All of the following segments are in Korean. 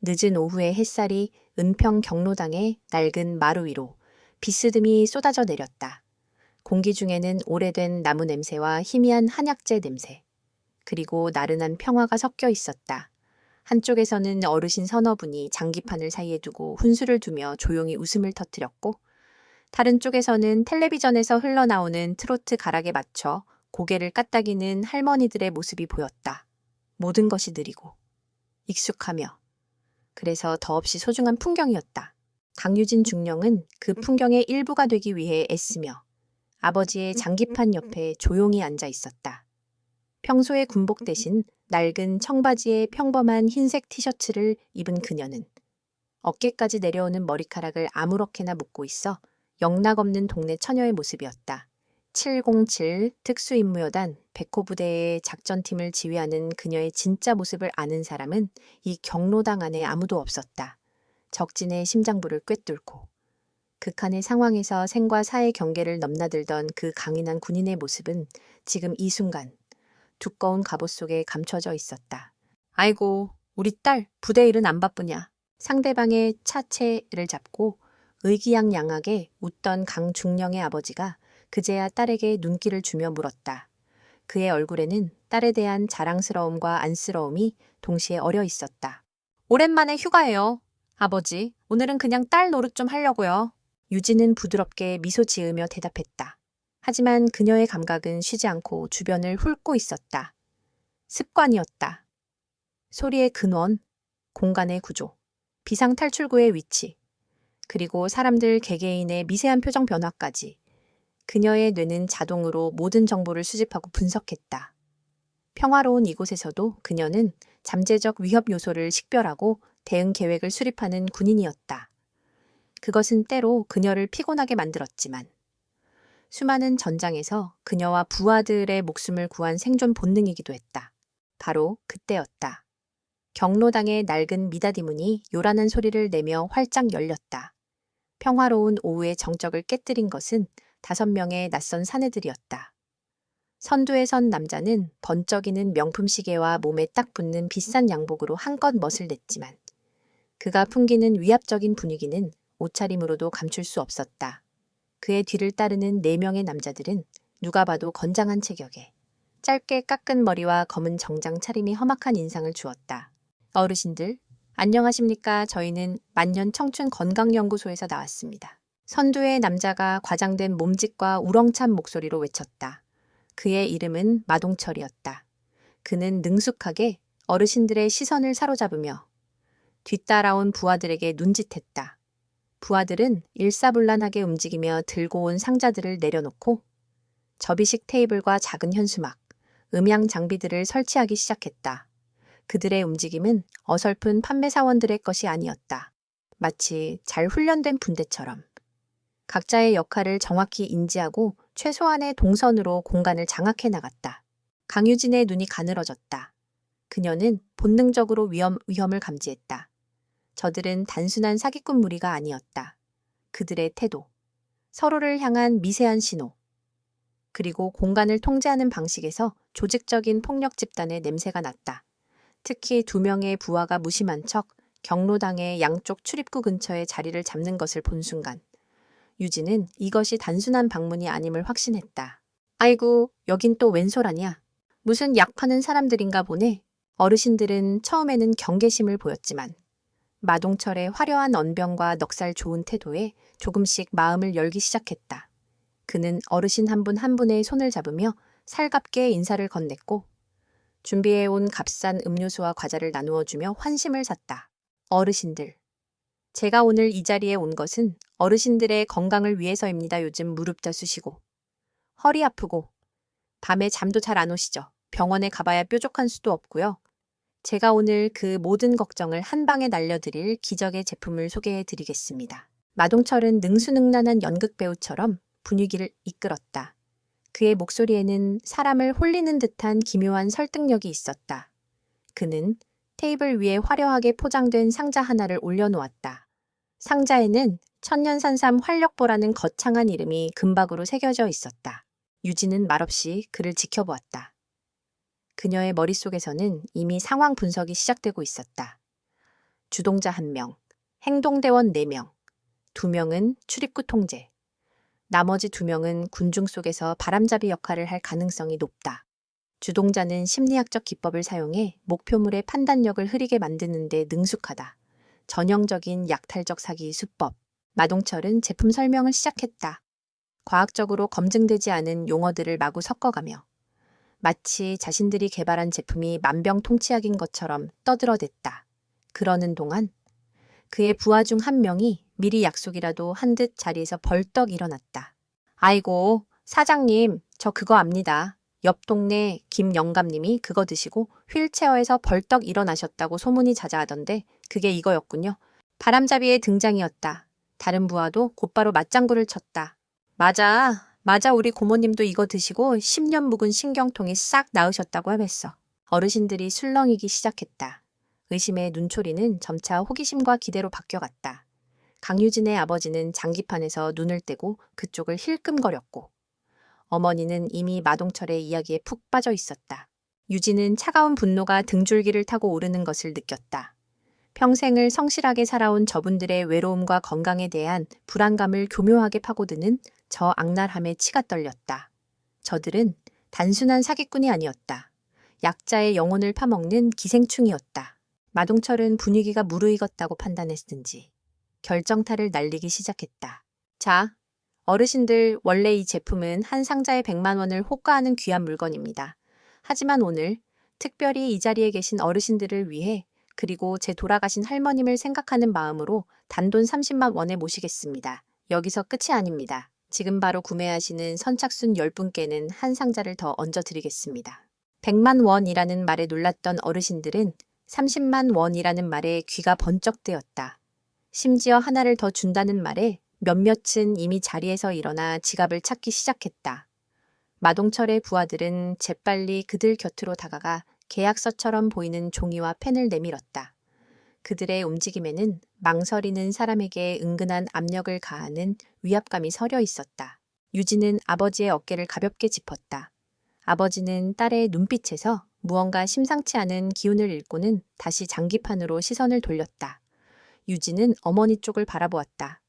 늦은 오후의 햇살이 은평 경로당의 낡은 마루 위로 비스듬히 쏟아져 내렸다. 공기 중에는 오래된 나무 냄새와 희미한 한약재 냄새, 그리고 나른한 평화가 섞여 있었다. 한쪽에서는 어르신 서너 분이 장기판을 사이에 두고 훈수를 두며 조용히 웃음을 터뜨렸고, 다른 쪽에서는 텔레비전에서 흘러나오는 트로트 가락에 맞춰 고개를 까딱이는 할머니들의 모습이 보였다. 모든 것이 느리고 익숙하며, 그래서 더없이 소중한 풍경이었다. 강유진 중령은 그 풍경의 일부가 되기 위해 애쓰며 아버지의 장기판 옆에 조용히 앉아 있었다. 평소의 군복 대신 낡은 청바지에 평범한 흰색 티셔츠를 입은 그녀는 어깨까지 내려오는 머리카락을 아무렇게나 묶고 있어 영락없는 동네 처녀의 모습이었다. 707 특수임무여단 백호부대의 작전팀을 지휘하는 그녀의 진짜 모습을 아는 사람은 이 경로당 안에 아무도 없었다. 적진의 심장부를 꿰뚫고 극한의 상황에서 생과 사의 경계를 넘나들던 그 강인한 군인의 모습은 지금 이 순간 두꺼운 갑옷 속에 감춰져 있었다. 아이고, 우리 딸 부대 일은 안 바쁘냐. 상대방의 차체를 잡고 의기양양하게 웃던 강중령의 아버지가 그제야 딸에게 눈길을 주며 물었다. 그의 얼굴에는 딸에 대한 자랑스러움과 안쓰러움이 동시에 어려 있었다. 오랜만에 휴가예요. 아버지, 오늘은 그냥 딸 노릇 좀 하려고요. 유진은 부드럽게 미소 지으며 대답했다. 하지만 그녀의 감각은 쉬지 않고 주변을 훑고 있었다. 습관이었다. 소리의 근원, 공간의 구조, 비상탈출구의 위치, 그리고 사람들 개개인의 미세한 표정 변화까지 그녀의 뇌는 자동으로 모든 정보를 수집하고 분석했다. 평화로운 이곳에서도 그녀는 잠재적 위협 요소를 식별하고 대응 계획을 수립하는 군인이었다. 그것은 때로 그녀를 피곤하게 만들었지만 수많은 전장에서 그녀와 부하들의 목숨을 구한 생존 본능이기도 했다. 바로 그때였다. 경로당의 낡은 미닫이 문이 요란한 소리를 내며 활짝 열렸다. 평화로운 오후의 정적을 깨뜨린 것은 5명의 낯선 사내들이었다. 선두에 선 남자는 번쩍이는 명품 시계와 몸에 딱 붙는 비싼 양복으로 한껏 멋을 냈지만 그가 풍기는 위압적인 분위기는 옷차림으로도 감출 수 없었다. 그의 뒤를 따르는 4명의 남자들은 누가 봐도 건장한 체격에 짧게 깎은 머리와 검은 정장 차림이 험악한 인상을 주었다. 어르신들, 안녕하십니까? 저희는 만년 청춘 건강연구소에서 나왔습니다. 선두의 남자가 과장된 몸짓과 우렁찬 목소리로 외쳤다. 그의 이름은 마동철이었다. 그는 능숙하게 어르신들의 시선을 사로잡으며 뒤따라온 부하들에게 눈짓했다. 부하들은 일사불란하게 움직이며 들고 온 상자들을 내려놓고 접이식 테이블과 작은 현수막, 음향 장비들을 설치하기 시작했다. 그들의 움직임은 어설픈 판매사원들의 것이 아니었다. 마치 잘 훈련된 분대처럼 각자의 역할을 정확히 인지하고 최소한의 동선으로 공간을 장악해 나갔다. 강유진의 눈이 가늘어졌다. 그녀는 본능적으로 위험을 감지했다. 저들은 단순한 사기꾼 무리가 아니었다. 그들의 태도, 서로를 향한 미세한 신호, 그리고 공간을 통제하는 방식에서 조직적인 폭력 집단의 냄새가 났다. 특히 2명의 부하가 무심한 척 경로당의 양쪽 출입구 근처에 자리를 잡는 것을 본 순간 유진은 이것이 단순한 방문이 아님을 확신했다. 아이고, 여긴 또 웬 소라냐. 무슨 약 파는 사람들인가 보네. 어르신들은 처음에는 경계심을 보였지만 마동철의 화려한 언변과 넉살 좋은 태도에 조금씩 마음을 열기 시작했다. 그는 어르신 한 분 한 분의 손을 잡으며 살갑게 인사를 건넸고 준비해온 값싼 음료수와 과자를 나누어 주며 환심을 샀다. 어르신들, 제가 오늘 이 자리에 온 것은 어르신들의 건강을 위해서입니다. 요즘 무릎 다 쑤시고 허리 아프고 밤에 잠도 잘 안 오시죠. 병원에 가봐야 뾰족한 수도 없고요. 제가 오늘 그 모든 걱정을 한 방에 날려드릴 기적의 제품을 소개해 드리겠습니다. 마동철은 능수능란한 연극 배우처럼 분위기를 이끌었다. 그의 목소리에는 사람을 홀리는 듯한 기묘한 설득력이 있었다. 그는 테이블 위에 화려하게 포장된 상자 하나를 올려놓았다. 상자에는 천년산삼 활력보라는 거창한 이름이 금박으로 새겨져 있었다. 유진은 말없이 그를 지켜보았다. 그녀의 머릿속에서는 이미 상황 분석이 시작되고 있었다. 주동자 1명, 행동대원 4명, 2명은 출입구 통제. 나머지 2명은 군중 속에서 바람잡이 역할을 할 가능성이 높다. 주동자는 심리학적 기법을 사용해 목표물의 판단력을 흐리게 만드는 데 능숙하다. 전형적인 약탈적 사기 수법. 마동철은 제품 설명을 시작했다. 과학적으로 검증되지 않은 용어들을 마구 섞어가며 마치 자신들이 개발한 제품이 만병통치약인 것처럼 떠들어댔다. 그러는 동안 그의 부하 중 1명이 미리 약속이라도 한 듯 자리에서 벌떡 일어났다. 아이고, 사장님, 저 그거 압니다. 옆 동네 김영감님이 그거 드시고 휠체어에서 벌떡 일어나셨다고 소문이 자자하던데 그게 이거였군요. 바람잡이의 등장이었다. 다른 부하도 곧바로 맞장구를 쳤다. 맞아, 우리 고모님도 이거 드시고 10년 묵은 신경통이 싹 나으셨다고 하면서 어르신들이 술렁이기 시작했다. 의심의 눈초리는 점차 호기심과 기대로 바뀌어갔다. 강유진의 아버지는 장기판에서 눈을 떼고 그쪽을 힐끔거렸고 어머니는 이미 마동철의 이야기에 푹 빠져 있었다. 유진은 차가운 분노가 등줄기를 타고 오르는 것을 느꼈다. 평생을 성실하게 살아온 저분들의 외로움과 건강에 대한 불안감을 교묘하게 파고드는 저 악랄함에 치가 떨렸다. 저들은 단순한 사기꾼이 아니었다. 약자의 영혼을 파먹는 기생충이었다. 마동철은 분위기가 무르익었다고 판단했든지 결정타를 날리기 시작했다. 자, 어르신들, 원래 이 제품은 한 상자에 100만 원을 호가하는 귀한 물건입니다. 하지만 오늘 특별히 이 자리에 계신 어르신들을 위해 그리고 제 돌아가신 할머님을 생각하는 마음으로 단돈 30만 원에 모시겠습니다. 여기서 끝이 아닙니다. 지금 바로 구매하시는 선착순 10분께는 한 상자를 더 얹어드리겠습니다. 100만 원이라는 말에 놀랐던 어르신들은 30만 원이라는 말에 귀가 번쩍대었다. 심지어 하나를 더 준다는 말에 몇몇은 이미 자리에서 일어나 지갑을 찾기 시작했다. 마동철의 부하들은 재빨리 그들 곁으로 다가가 계약서처럼 보이는 종이와 펜을 내밀었다. 그들의 움직임에는 망설이는 사람에게 은근한 압력을 가하는 위압감이 서려 있었다. 유진은 아버지의 어깨를 가볍게 짚었다. 아버지는 딸의 눈빛에서 무언가 심상치 않은 기운을 읽고는 다시 장기판으로 시선을 돌렸다. 유진은 어머니 쪽을 바라보았다.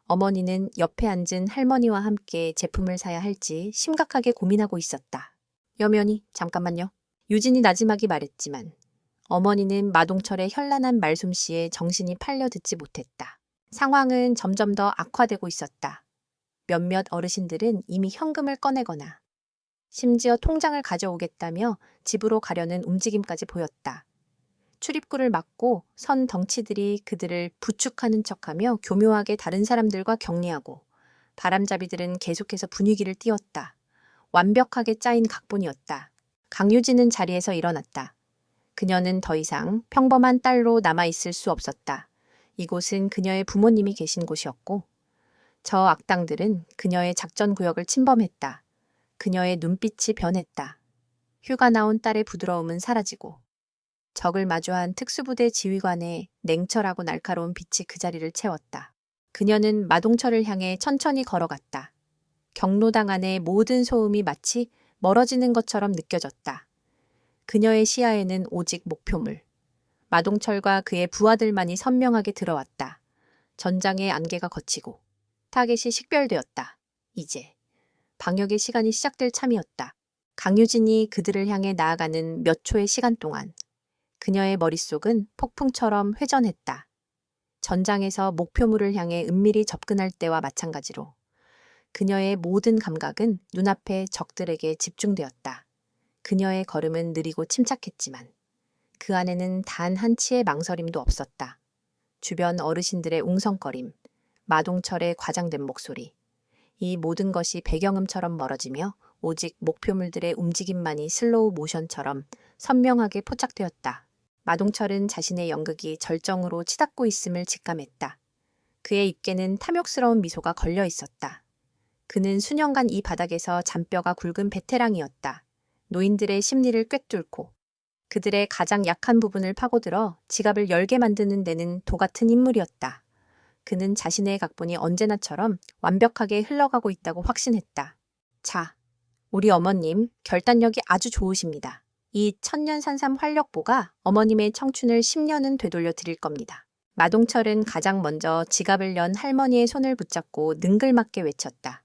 어머니는 옆에 앉은 할머니와 함께 제품을 사야 할지 심각하게 고민하고 있었다. 여면이, 잠깐만요. 유진이 나지막이 말했지만 어머니는 마동철의 현란한 말솜씨에 정신이 팔려 듣지 못했다. 상황은 점점 더 악화되고 있었다. 몇몇 어르신들은 이미 현금을 꺼내거나 심지어 통장을 가져오겠다며 집으로 가려는 움직임까지 보였다. 출입구를 막고 선 덩치들이 그들을 부축하는 척하며 교묘하게 다른 사람들과 격리하고 바람잡이들은 계속해서 분위기를 띄웠다. 완벽하게 짜인 각본이었다. 강유진은 자리에서 일어났다. 그녀는 더 이상 평범한 딸로 남아있을 수 없었다. 이곳은 그녀의 부모님이 계신 곳이었고 저 악당들은 그녀의 작전 구역을 침범했다. 그녀의 눈빛이 변했다. 휴가 나온 딸의 부드러움은 사라지고 적을 마주한 특수부대 지휘관의 냉철하고 날카로운 빛이 그 자리를 채웠다. 그녀는 마동철을 향해 천천히 걸어갔다. 경로당 안의 모든 소음이 마치 멀어지는 것처럼 느껴졌다. 그녀의 시야에는 오직 목표물. 마동철과 그의 부하들만이 선명하게 들어왔다. 전장의 안개가 걷히고 타겟이 식별되었다. 이제 방역의 시간이 시작될 참이었다. 강유진이 그들을 향해 나아가는 몇 초의 시간 동안 그녀의 머릿속은 폭풍처럼 회전했다. 전장에서 목표물을 향해 은밀히 접근할 때와 마찬가지로 그녀의 모든 감각은 눈앞의 적들에게 집중되었다. 그녀의 걸음은 느리고 침착했지만 그 안에는 단 한 치의 망설임도 없었다. 주변 어르신들의 웅성거림, 마동철의 과장된 목소리, 이 모든 것이 배경음처럼 멀어지며 오직 목표물들의 움직임만이 슬로우 모션처럼 선명하게 포착되었다. 마동철은 자신의 연극이 절정으로 치닫고 있음을 직감했다. 그의 입계는 탐욕스러운 미소가 걸려 있었다. 그는 수년간 이 바닥에서 잔뼈가 굵은 베테랑이었다. 노인들의 심리를 꿰뚫고 그들의 가장 약한 부분을 파고들어 지갑을 열게 만드는 데는 도같은 인물이었다. 그는 자신의 각본이 언제나처럼 완벽하게 흘러가고 있다고 확신했다. 자, 우리 어머님 결단력이 아주 좋으십니다. 이 천년산삼 활력보가 어머님의 청춘을 10년은 되돌려 드릴 겁니다. 마동철은 가장 먼저 지갑을 연 할머니의 손을 붙잡고 능글맞게 외쳤다.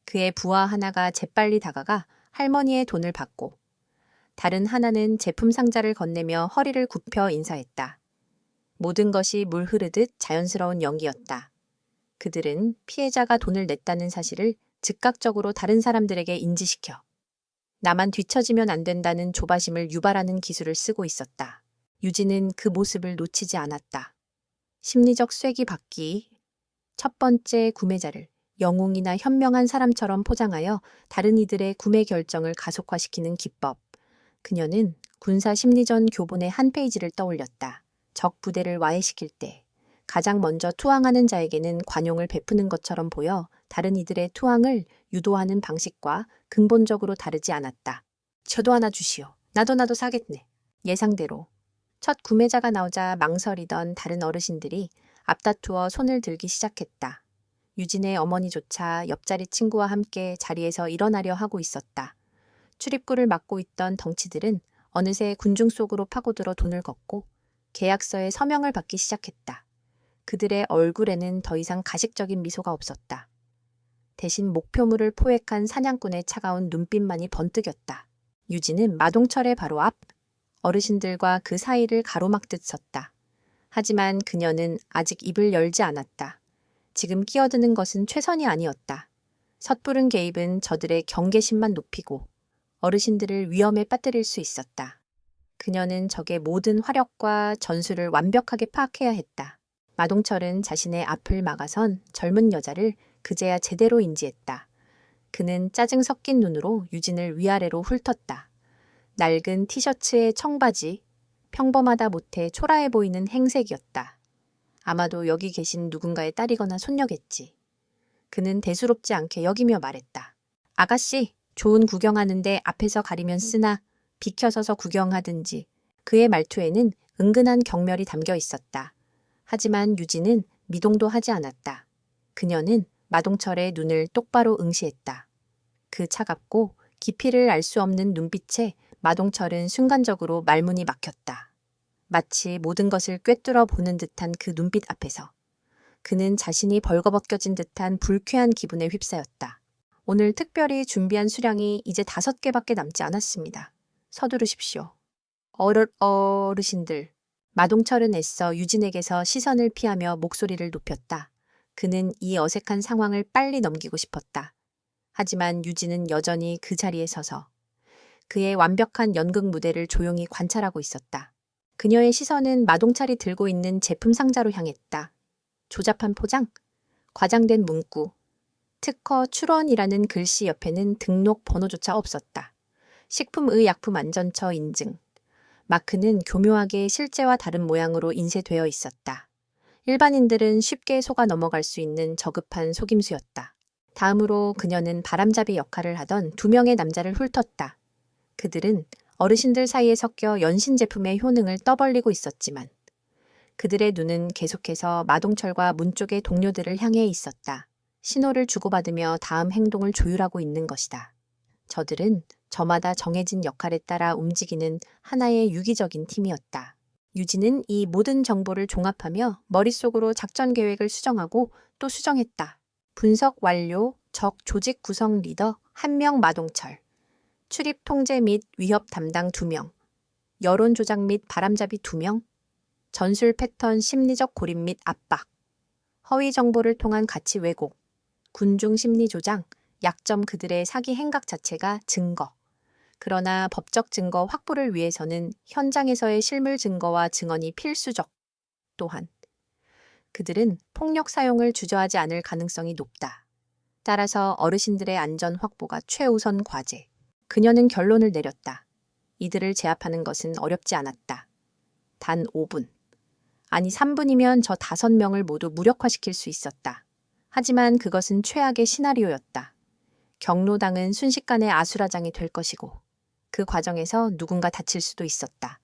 그의 부하 하나가 재빨리 다가가 할머니의 돈을 받고 다른 하나는 제품 상자를 건네며 허리를 굽혀 인사했다. 모든 것이 물 흐르듯 자연스러운 연기였다. 그들은 피해자가 돈을 냈다는 사실을 즉각적으로 다른 사람들에게 인지시켜 나만 뒤처지면 안 된다는 조바심을 유발하는 기술을 쓰고 있었다. 유진은 그 모습을 놓치지 않았다. 심리적 쐐기 받기. 첫 번째 구매자를 영웅이나 현명한 사람처럼 포장하여 다른 이들의 구매 결정을 가속화시키는 기법. 그녀는 군사 심리전 교본의 한 페이지를 떠올렸다. 적 부대를 와해시킬 때 가장 먼저 투항하는 자에게는 관용을 베푸는 것처럼 보여 다른 이들의 투항을 유도하는 방식과 근본적으로 다르지 않았다. 저도 하나 주시오. 나도 사겠네. 예상대로 첫 구매자가 나오자 망설이던 다른 어르신들이 앞다투어 손을 들기 시작했다. 유진의 어머니조차 옆자리 친구와 함께 자리에서 일어나려 하고 있었다. 출입구를 막고 있던 덩치들은 어느새 군중 속으로 파고들어 돈을 걷고 계약서에 서명을 받기 시작했다. 그들의 얼굴에는 더 이상 가식적인 미소가 없었다. 대신 목표물을 포획한 사냥꾼의 차가운 눈빛만이 번뜩였다. 유진은 마동철의 바로 앞, 어르신들과 그 사이를 가로막듯 섰다. 하지만 그녀는 아직 입을 열지 않았다. 지금 끼어드는 것은 최선이 아니었다. 섣부른 개입은 저들의 경계심만 높이고 어르신들을 위험에 빠뜨릴 수 있었다. 그녀는 적의 모든 화력과 전술을 완벽하게 파악해야 했다. 마동철은 자신의 앞을 막아선 젊은 여자를 그제야 제대로 인지했다. 그는 짜증 섞인 눈으로 유진을 위아래로 훑었다. 낡은 티셔츠에 청바지, 평범하다 못해 초라해 보이는 행색이었다. 아마도 여기 계신 누군가의 딸이거나 손녀겠지. 그는 대수롭지 않게 여기며 말했다. 아가씨, 좋은 구경하는데 앞에서 가리면 쓰나 비켜서서 구경하든지. 그의 말투에는 은근한 경멸이 담겨 있었다. 하지만 유진은 미동도 하지 않았다. 그녀는 마동철의 눈을 똑바로 응시했다. 그 차갑고 깊이를 알 수 없는 눈빛에 마동철은 순간적으로 말문이 막혔다. 마치 모든 것을 꿰뚫어 보는 듯한 그 눈빛 앞에서 그는 자신이 벌거벗겨진 듯한 불쾌한 기분에 휩싸였다. 오늘 특별히 준비한 수량이 이제 5개밖에 남지 않았습니다. 서두르십시오. 어르신들. 마동철은 애써 유진에게서 시선을 피하며 목소리를 높였다. 그는 이 어색한 상황을 빨리 넘기고 싶었다. 하지만 유진은 여전히 그 자리에 서서 그의 완벽한 연극 무대를 조용히 관찰하고 있었다. 그녀의 시선은 마동철이 들고 있는 제품 상자로 향했다. 조잡한 포장, 과장된 문구, 특허 출원이라는 글씨 옆에는 등록 번호조차 없었다. 식품의약품안전처 인증. 마크는 교묘하게 실제와 다른 모양으로 인쇄되어 있었다. 일반인들은 쉽게 속아 넘어갈 수 있는 저급한 속임수였다. 다음으로 그녀는 바람잡이 역할을 하던 2명의 남자를 훑었다. 그들은 어르신들 사이에 섞여 연신 제품의 효능을 떠벌리고 있었지만 그들의 눈은 계속해서 마동철과 문 쪽의 동료들을 향해 있었다. 신호를 주고받으며 다음 행동을 조율하고 있는 것이다. 저들은 저마다 정해진 역할에 따라 움직이는 하나의 유기적인 팀이었다. 유진은 이 모든 정보를 종합하며 머릿속으로 작전 계획을 수정하고 또 수정했다. 분석 완료, 적 조직 구성 리더 1명 마동철, 출입 통제 및 위협 담당 2명, 여론 조작 및 바람잡이 2명, 전술 패턴 심리적 고립 및 압박, 허위 정보를 통한 가치 왜곡, 군중 심리 조장, 약점 그들의 사기 행각 자체가 증거. 그러나 법적 증거 확보를 위해서는 현장에서의 실물 증거와 증언이 필수적. 또한 그들은 폭력 사용을 주저하지 않을 가능성이 높다. 따라서 어르신들의 안전 확보가 최우선 과제. 그녀는 결론을 내렸다. 이들을 제압하는 것은 어렵지 않았다. 단 5분. 아니 3분이면 저 5명을 모두 무력화시킬 수 있었다. 하지만 그것은 최악의 시나리오였다. 경로당은 순식간에 아수라장이 될 것이고 그 과정에서 누군가 다칠 수도 있었다.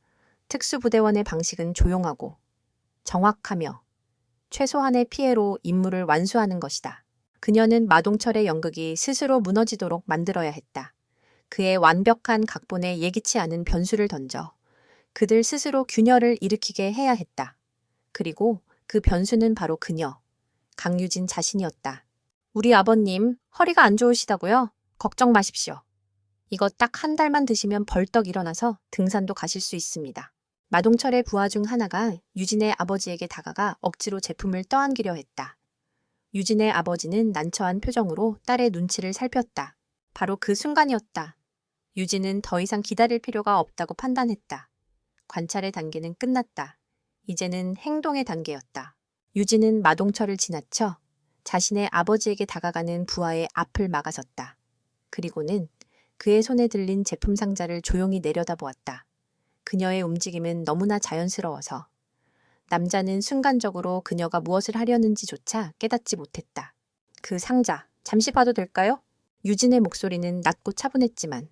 특수부대원의 방식은 조용하고 정확하며 최소한의 피해로 임무를 완수하는 것이다. 그녀는 마동철의 연극이 스스로 무너지도록 만들어야 했다. 그의 완벽한 각본에 예기치 않은 변수를 던져 그들 스스로 균열을 일으키게 해야 했다. 그리고 그 변수는 바로 그녀, 강유진 자신이었다. 우리 아버님, 허리가 안 좋으시다고요? 걱정 마십시오. 이거 딱 한 달만 드시면 벌떡 일어나서 등산도 가실 수 있습니다. 마동철의 부하 중 하나가 유진의 아버지에게 다가가 억지로 제품을 떠안기려 했다. 유진의 아버지는 난처한 표정으로 딸의 눈치를 살폈다. 바로 그 순간이었다. 유진은 더 이상 기다릴 필요가 없다고 판단했다. 관찰의 단계는 끝났다. 이제는 행동의 단계였다. 유진은 마동철을 지나쳐 자신의 아버지에게 다가가는 부하의 앞을 막아섰다. 그리고는 그의 손에 들린 제품 상자를 조용히 내려다보았다. 그녀의 움직임은 너무나 자연스러워서 남자는 순간적으로 그녀가 무엇을 하려는지조차 깨닫지 못했다. 그 상자, 잠시 봐도 될까요? 유진의 목소리는 낮고 차분했지만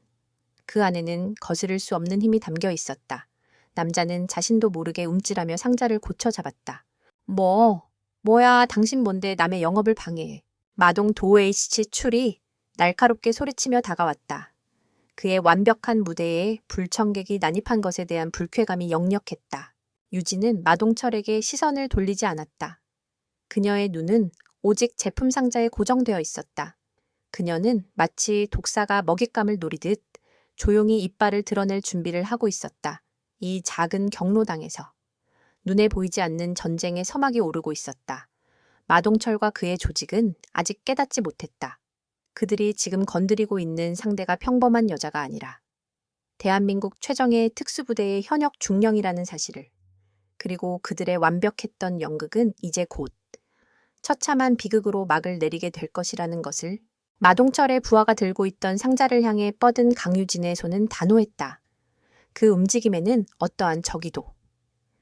그 안에는 거스를 수 없는 힘이 담겨 있었다. 남자는 자신도 모르게 움찔하며 상자를 고쳐 잡았다. 뭐야, 당신 뭔데 남의 영업을 방해해. 마동 도에이치 출이 날카롭게 소리치며 다가왔다. 그의 완벽한 무대에 불청객이 난입한 것에 대한 불쾌감이 역력했다. 유진은 마동철에게 시선을 돌리지 않았다. 그녀의 눈은 오직 제품 상자에 고정되어 있었다. 그녀는 마치 독사가 먹잇감을 노리듯 조용히 이빨을 드러낼 준비를 하고 있었다. 이 작은 경로당에서 눈에 보이지 않는 전쟁의 서막이 오르고 있었다. 마동철과 그의 조직은 아직 깨닫지 못했다. 그들이 지금 건드리고 있는 상대가 평범한 여자가 아니라 대한민국 최정예 특수부대의 현역 중령이라는 사실을, 그리고 그들의 완벽했던 연극은 이제 곧 처참한 비극으로 막을 내리게 될 것이라는 것을. 마동철의 부하가 들고 있던 상자를 향해 뻗은 강유진의 손은 단호했다. 그 움직임에는 어떠한 적이도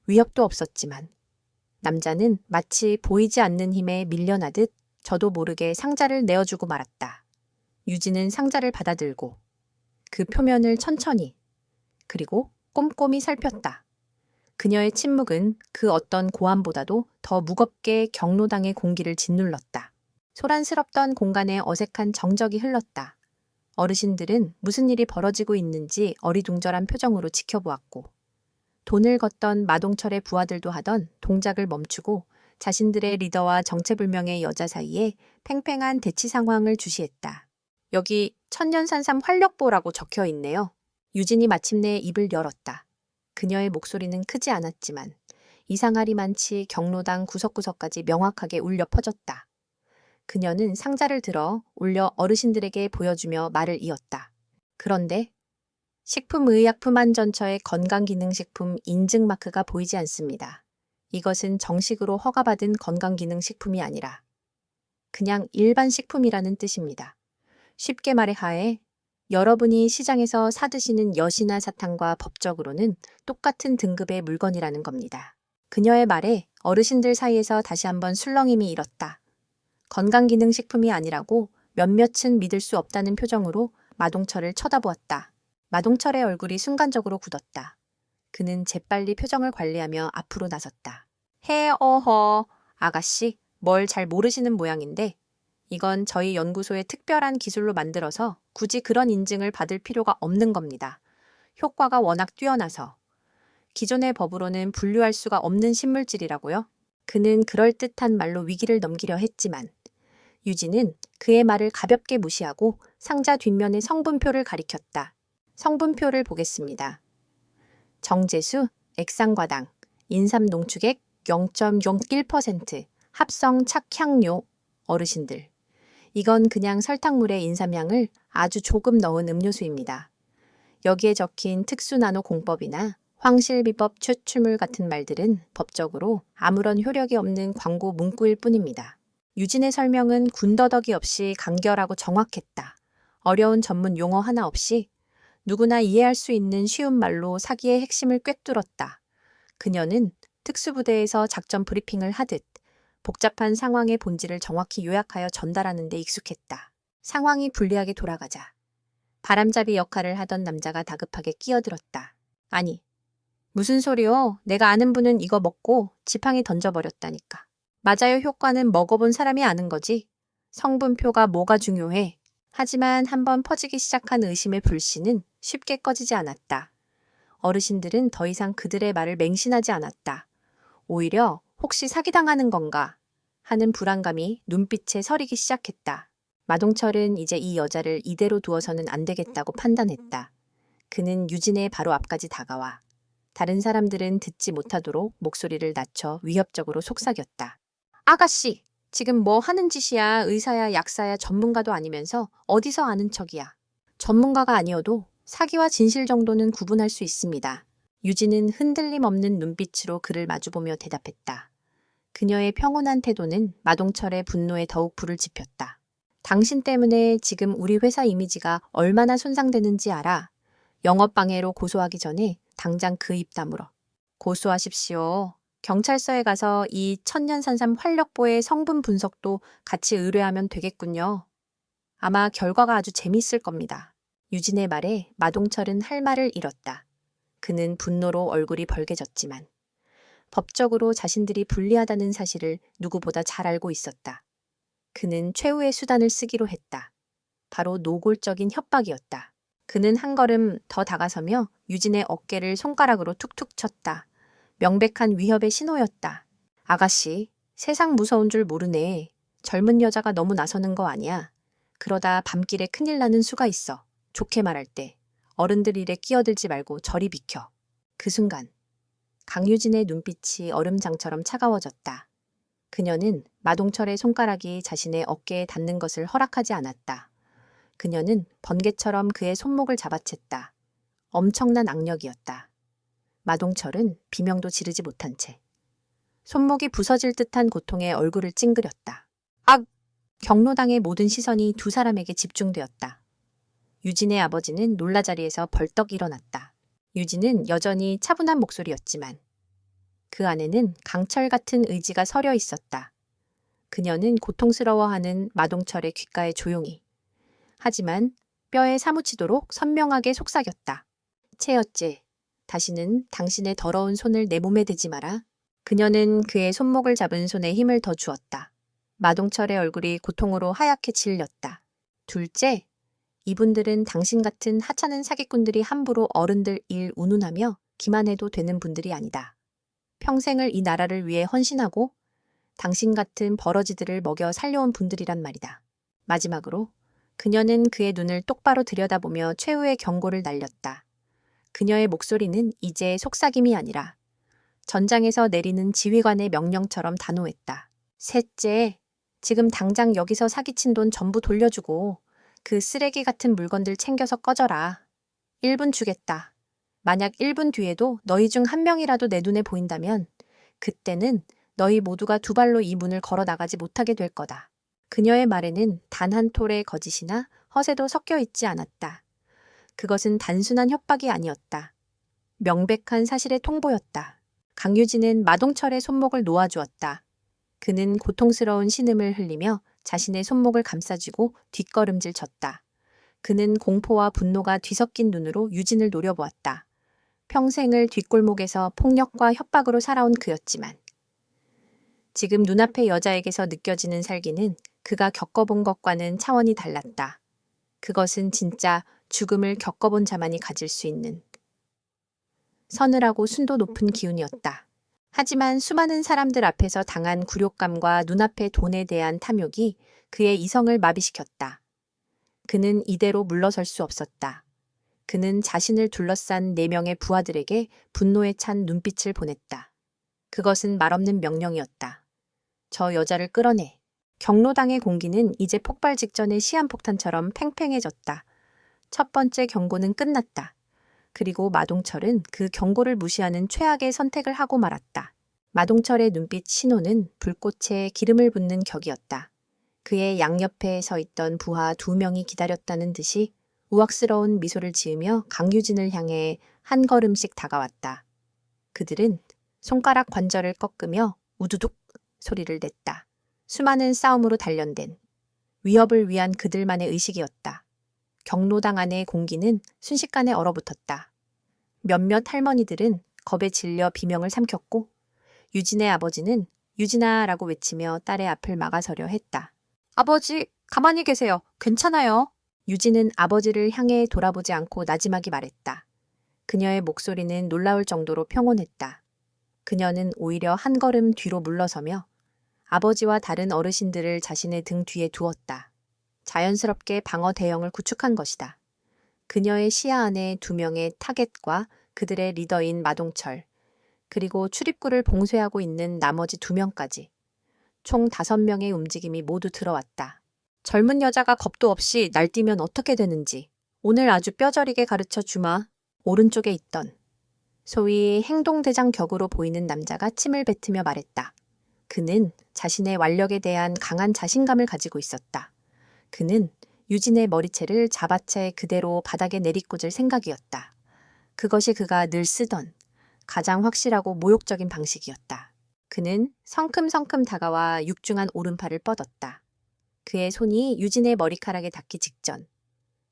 위협도 없었지만 남자는 마치 보이지 않는 힘에 밀려나듯 저도 모르게 상자를 내어주고 말았다. 유진은 상자를 받아들고 그 표면을 천천히 그리고 꼼꼼히 살폈다. 그녀의 침묵은 그 어떤 고함보다도 더 무겁게 경로당의 공기를 짓눌렀다. 소란스럽던 공간에 어색한 정적이 흘렀다. 어르신들은 무슨 일이 벌어지고 있는지 어리둥절한 표정으로 지켜보았고 돈을 걷던 마동철의 부하들도 하던 동작을 멈추고 자신들의 리더와 정체불명의 여자 사이에 팽팽한 대치 상황을 주시했다. 여기 천년산삼 활력보라고 적혀 있네요. 유진이 마침내 입을 열었다. 그녀의 목소리는 크지 않았지만 이상하리만치 경로당 구석구석까지 명확하게 울려 퍼졌다. 그녀는 상자를 들어 올려 어르신들에게 보여주며 말을 이었다. 그런데 식품의약품안전처의 건강기능식품 인증마크가 보이지 않습니다. 이것은 정식으로 허가받은 건강기능식품이 아니라 그냥 일반 식품이라는 뜻입니다. 쉽게 말해 하에 여러분이 시장에서 사드시는 엿이나 사탕과 법적으로는 똑같은 등급의 물건이라는 겁니다. 그녀의 말에 어르신들 사이에서 다시 한번 술렁임이 일었다. 건강기능식품이 아니라고 몇몇은 믿을 수 없다는 표정으로 마동철을 쳐다보았다. 마동철의 얼굴이 순간적으로 굳었다. 그는 재빨리 표정을 관리하며 앞으로 나섰다. 아가씨, 뭘 잘 모르시는 모양인데 이건 저희 연구소의 특별한 기술로 만들어서 굳이 그런 인증을 받을 필요가 없는 겁니다. 효과가 워낙 뛰어나서 기존의 법으로는 분류할 수가 없는 신물질이라고요? 그는 그럴듯한 말로 위기를 넘기려 했지만 유진은 그의 말을 가볍게 무시하고 상자 뒷면의 성분표를 가리켰다. 성분표를 보겠습니다. 정제수, 액상과당, 인삼농축액 0.01%, 합성 착향료. 어르신들, 이건 그냥 설탕물에 인삼향을 아주 조금 넣은 음료수입니다. 여기에 적힌 특수나노 공법이나 황실비법 추출물 같은 말들은 법적으로 아무런 효력이 없는 광고 문구일 뿐입니다. 유진의 설명은 군더더기 없이 간결하고 정확했다. 어려운 전문 용어 하나 없이 누구나 이해할 수 있는 쉬운 말로 사기의 핵심을 꿰뚫었다. 그녀는 특수부대에서 작전 브리핑을 하듯 복잡한 상황의 본질을 정확히 요약하여 전달하는 데 익숙했다. 상황이 불리하게 돌아가자 바람잡이 역할을 하던 남자가 다급하게 끼어들었다. 아니, 무슨 소리요? 내가 아는 분은 이거 먹고 지팡이 던져버렸다니까. 맞아요, 효과는 먹어본 사람이 아는 거지. 성분표가 뭐가 중요해. 하지만 한번 퍼지기 시작한 의심의 불씨는 쉽게 꺼지지 않았다. 어르신들은 더 이상 그들의 말을 맹신하지 않았다. 오히려 혹시 사기당하는 건가 하는 불안감이 눈빛에 서리기 시작했다. 마동철은 이제 이 여자를 이대로 두어서는 안 되겠다고 판단했다. 그는 유진의 바로 앞까지 다가와 다른 사람들은 듣지 못하도록 목소리를 낮춰 위협적으로 속삭였다. 아가씨, 지금 뭐 하는 짓이야? 의사야, 약사야, 전문가도 아니면서 어디서 아는 척이야? 전문가가 아니어도 사기와 진실 정도는 구분할 수 있습니다. 유진은 흔들림 없는 눈빛으로 그를 마주보며 대답했다. 그녀의 평온한 태도는 마동철의 분노에 더욱 불을 지폈다. 당신 때문에 지금 우리 회사 이미지가 얼마나 손상되는지 알아? 영업방해로 고소하기 전에 당장 그 입 다물어. 고소하십시오. 경찰서에 가서 이 천년산삼 활력보의 성분 분석도 같이 의뢰하면 되겠군요. 아마 결과가 아주 재미있을 겁니다. 유진의 말에 마동철은 할 말을 잃었다. 그는 분노로 얼굴이 벌개졌지만 법적으로 자신들이 불리하다는 사실을 누구보다 잘 알고 있었다. 그는 최후의 수단을 쓰기로 했다. 바로 노골적인 협박이었다. 그는 한 걸음 더 다가서며 유진의 어깨를 손가락으로 툭툭 쳤다. 명백한 위협의 신호였다. 아가씨, 세상 무서운 줄 모르네. 젊은 여자가 너무 나서는 거 아니야. 그러다 밤길에 큰일 나는 수가 있어. 좋게 말할 때. 어른들 일에 끼어들지 말고 저리 비켜. 그 순간 강유진의 눈빛이 얼음장처럼 차가워졌다. 그녀는 마동철의 손가락이 자신의 어깨에 닿는 것을 허락하지 않았다. 그녀는 번개처럼 그의 손목을 잡아챘다. 엄청난 악력이었다. 마동철은 비명도 지르지 못한 채 손목이 부서질 듯한 고통에 얼굴을 찡그렸다. 악! 경로당의 모든 시선이 두 사람에게 집중되었다. 유진의 아버지는 놀라 자리에서 벌떡 일어났다. 유진은 여전히 차분한 목소리였지만 그 안에는 강철 같은 의지가 서려 있었다. 그녀는 고통스러워하는 마동철의 귓가에 조용히 하지만 뼈에 사무치도록 선명하게 속삭였다. 채였지. 다시는 당신의 더러운 손을 내 몸에 대지 마라. 그녀는 그의 손목을 잡은 손에 힘을 더 주었다. 마동철의 얼굴이 고통으로 하얗게 질렸다. 둘째, 이분들은 당신 같은 하찮은 사기꾼들이 함부로 어른들 일 운운하며 기만해도 되는 분들이 아니다. 평생을 이 나라를 위해 헌신하고 당신 같은 버러지들을 먹여 살려온 분들이란 말이다. 마지막으로 그녀는 그의 눈을 똑바로 들여다보며 최후의 경고를 날렸다. 그녀의 목소리는 이제 속삭임이 아니라 전장에서 내리는 지휘관의 명령처럼 단호했다. 셋째, 지금 당장 여기서 사기친 돈 전부 돌려주고 그 쓰레기 같은 물건들 챙겨서 꺼져라. 1분 주겠다. 만약 1분 뒤에도 너희 중 한 명이라도 내 눈에 보인다면 그때는 너희 모두가 두 발로 이 문을 걸어 나가지 못하게 될 거다. 그녀의 말에는 단 한 톨의 거짓이나 허세도 섞여 있지 않았다. 그것은 단순한 협박이 아니었다. 명백한 사실의 통보였다. 강유진은 마동철의 손목을 놓아주었다. 그는 고통스러운 신음을 흘리며 자신의 손목을 감싸쥐고 뒷걸음질 쳤다. 그는 공포와 분노가 뒤섞인 눈으로 유진을 노려보았다. 평생을 뒷골목에서 폭력과 협박으로 살아온 그였지만 지금 눈앞의 여자에게서 느껴지는 살기는 그가 겪어본 것과는 차원이 달랐다. 그것은 진짜 죽음을 겪어본 자만이 가질 수 있는 서늘하고 순도 높은 기운이었다. 하지만 수많은 사람들 앞에서 당한 굴욕감과 눈앞의 돈에 대한 탐욕이 그의 이성을 마비시켰다. 그는 이대로 물러설 수 없었다. 그는 자신을 둘러싼 4명의 부하들에게 분노에 찬 눈빛을 보냈다. 그것은 말없는 명령이었다. 저 여자를 끌어내. 경로당의 공기는 이제 폭발 직전의 시한폭탄처럼 팽팽해졌다. 첫 번째 경고는 끝났다. 그리고 마동철은 그 경고를 무시하는 최악의 선택을 하고 말았다. 마동철의 눈빛 신호는 불꽃에 기름을 붓는 격이었다. 그의 양옆에 서 있던 부하 2명이 기다렸다는 듯이 우악스러운 미소를 지으며 강유진을 향해 한 걸음씩 다가왔다. 그들은 손가락 관절을 꺾으며 우두둑 소리를 냈다. 수많은 싸움으로 단련된 위협을 위한 그들만의 의식이었다. 경로당 안의 공기는 순식간에 얼어붙었다. 몇몇 할머니들은 겁에 질려 비명을 삼켰고 유진의 아버지는 유진아라고 외치며 딸의 앞을 막아서려 했다. 아버지, 가만히 계세요. 괜찮아요. 유진은 아버지를 향해 돌아보지 않고 나지막이 말했다. 그녀의 목소리는 놀라울 정도로 평온했다. 그녀는 오히려 한 걸음 뒤로 물러서며 아버지와 다른 어르신들을 자신의 등 뒤에 두었다. 자연스럽게 방어 대형을 구축한 것이다. 그녀의 시야 안에 2명의 타겟과 그들의 리더인 마동철, 그리고 출입구를 봉쇄하고 있는 나머지 2명까지. 총 5명의 움직임이 모두 들어왔다. 젊은 여자가 겁도 없이 날뛰면 어떻게 되는지 오늘 아주 뼈저리게 가르쳐 주마. 오른쪽에 있던 소위 행동대장 격으로 보이는 남자가 침을 뱉으며 말했다. 그는 자신의 완력에 대한 강한 자신감을 가지고 있었다. 그는 유진의 머리채를 잡아채 그대로 바닥에 내리꽂을 생각이었다. 그것이 그가 늘 쓰던 가장 확실하고 모욕적인 방식이었다. 그는 성큼성큼 다가와 육중한 오른팔을 뻗었다. 그의 손이 유진의 머리카락에 닿기 직전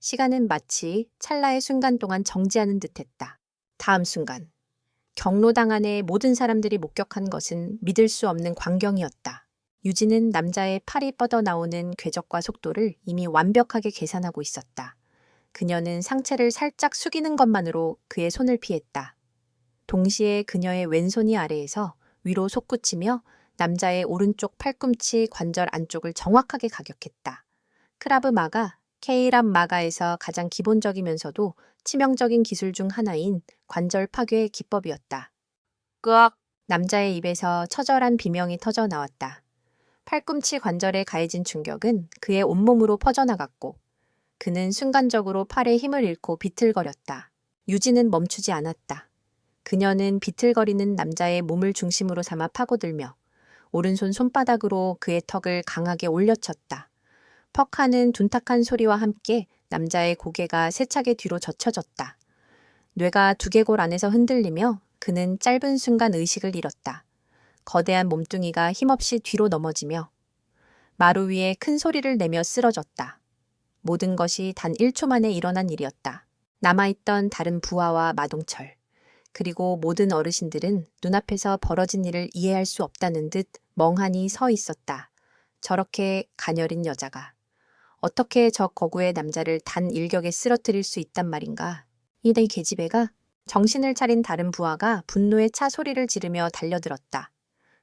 시간은 마치 찰나의 순간 동안 정지하는 듯했다. 다음 순간 경로당 안의 모든 사람들이 목격한 것은 믿을 수 없는 광경이었다. 유진은 남자의 팔이 뻗어나오는 궤적과 속도를 이미 완벽하게 계산하고 있었다. 그녀는 상체를 살짝 숙이는 것만으로 그의 손을 피했다. 동시에 그녀의 왼손이 아래에서 위로 솟구치며 남자의 오른쪽 팔꿈치 관절 안쪽을 정확하게 가격했다. 크라브 마가, K랍 마가에서 가장 기본적이면서도 치명적인 기술 중 하나인 관절 파괴 기법이었다. 끄악! 남자의 입에서 처절한 비명이 터져 나왔다. 팔꿈치 관절에 가해진 충격은 그의 온몸으로 퍼져나갔고 그는 순간적으로 팔에 힘을 잃고 비틀거렸다. 유진은 멈추지 않았다. 그녀는 비틀거리는 남자의 몸을 중심으로 삼아 파고들며 오른손 손바닥으로 그의 턱을 강하게 올려쳤다. 퍽하는 둔탁한 소리와 함께 남자의 고개가 세차게 뒤로 젖혀졌다. 뇌가 두개골 안에서 흔들리며 그는 짧은 순간 의식을 잃었다. 거대한 몸뚱이가 힘없이 뒤로 넘어지며 마루 위에 큰 소리를 내며 쓰러졌다. 모든 것이 단 1초 만에 일어난 일이었다. 남아있던 다른 부하와 마동철, 그리고 모든 어르신들은 눈앞에서 벌어진 일을 이해할 수 없다는 듯 멍하니 서 있었다. 저렇게 가녀린 여자가 어떻게 저 거구의 남자를 단 일격에 쓰러뜨릴 수 있단 말인가. 이 계집애가. 정신을 차린 다른 부하가 분노에 차 소리를 지르며 달려들었다.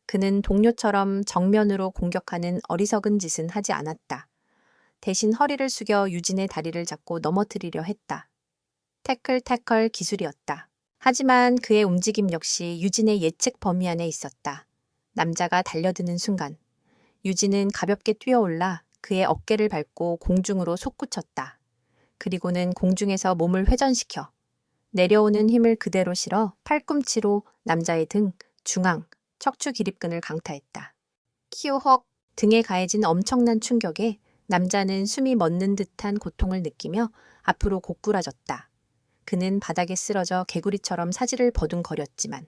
그는 동료처럼 정면으로 공격하는 어리석은 짓은 하지 않았다. 대신 허리를 숙여 유진의 다리를 잡고 넘어뜨리려 했다. 태클 기술이었다. 하지만 그의 움직임 역시 유진의 예측 범위 안에 있었다. 남자가 달려드는 순간 유진은 가볍게 뛰어올라 그의 어깨를 밟고 공중으로 솟구쳤다. 그리고는 공중에서 몸을 회전시켜 내려오는 힘을 그대로 실어 팔꿈치로 남자의 등, 중앙, 척추 기립근을 강타했다. 키우헉! 등에 가해진 엄청난 충격에 남자는 숨이 멎는 듯한 고통을 느끼며 앞으로 고꾸라졌다. 그는 바닥에 쓰러져 개구리처럼 사지를 버둥거렸지만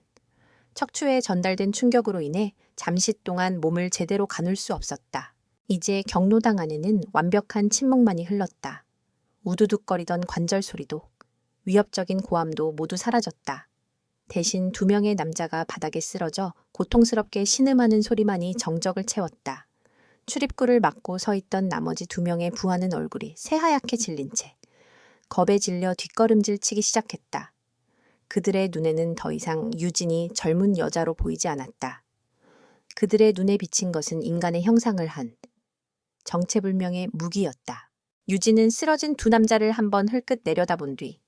척추에 전달된 충격으로 인해 잠시 동안 몸을 제대로 가눌 수 없었다. 이제 경로당 안에는 완벽한 침묵만이 흘렀다. 우두둑거리던 관절 소리도 위협적인 고함도 모두 사라졌다. 대신 2명의 남자가 바닥에 쓰러져 고통스럽게 신음하는 소리만이 정적을 채웠다. 출입구를 막고 서 있던 나머지 2명의 부하는 얼굴이 새하얗게 질린 채 겁에 질려 뒷걸음질 치기 시작했다. 그들의 눈에는 더 이상 유진이 젊은 여자로 보이지 않았다. 그들의 눈에 비친 것은 인간의 형상을 한 정체불명의 무기였다. 유진은 쓰러진 2 남자를 한번 흘끗 내려다본 뒤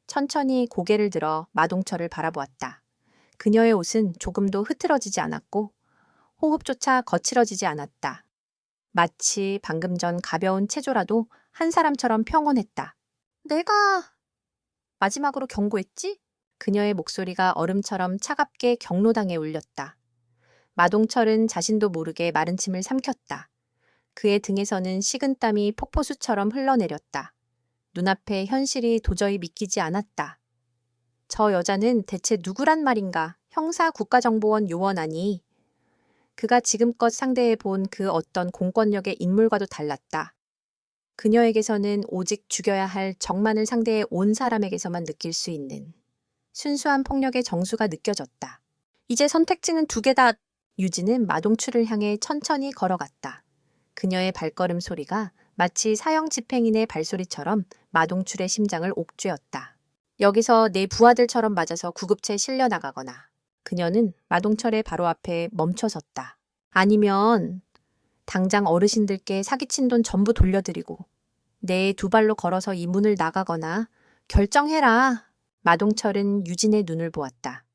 천천히 고개를 들어 마동철을 바라보았다. 그녀의 옷은 조금도 흐트러지지 않았고 호흡조차 거칠어지지 않았다. 마치 방금 전 가벼운 체조라도 한 사람처럼 평온했다. 내가 마지막으로 경고했지? 그녀의 목소리가 얼음처럼 차갑게 경로당에 울렸다. 마동철은 자신도 모르게 마른 침을 삼켰다. 그의 등에서는 식은땀이 폭포수처럼 흘러내렸다. 눈앞의 현실이 도저히 믿기지 않았다. 저 여자는 대체 누구란 말인가? 형사 국가정보원 요원 아니? 그가 지금껏 상대해 본 그 어떤 공권력의 인물과도 달랐다. 그녀에게서는 오직 죽여야 할 적만을 상대해 온 사람에게서만 느낄 수 있는 순수한 폭력의 정수가 느껴졌다. 이제 선택지는 2개다. 유진은 마동철을 향해 천천히 걸어갔다. 그녀의 발걸음 소리가 마치 사형 집행인의 발소리처럼 마동철의 심장을 옥죄었다. 여기서 내 부하들처럼 맞아서 구급차에 실려 나가거나 그녀는 마동철의 바로 앞에 멈춰섰다. 아니면 당장 어르신들께 사기친 돈 전부 돌려드리고 내 두 발로 걸어서 이 문을 나가거나 결정해라. 마동철은 유진의 눈을 보았다.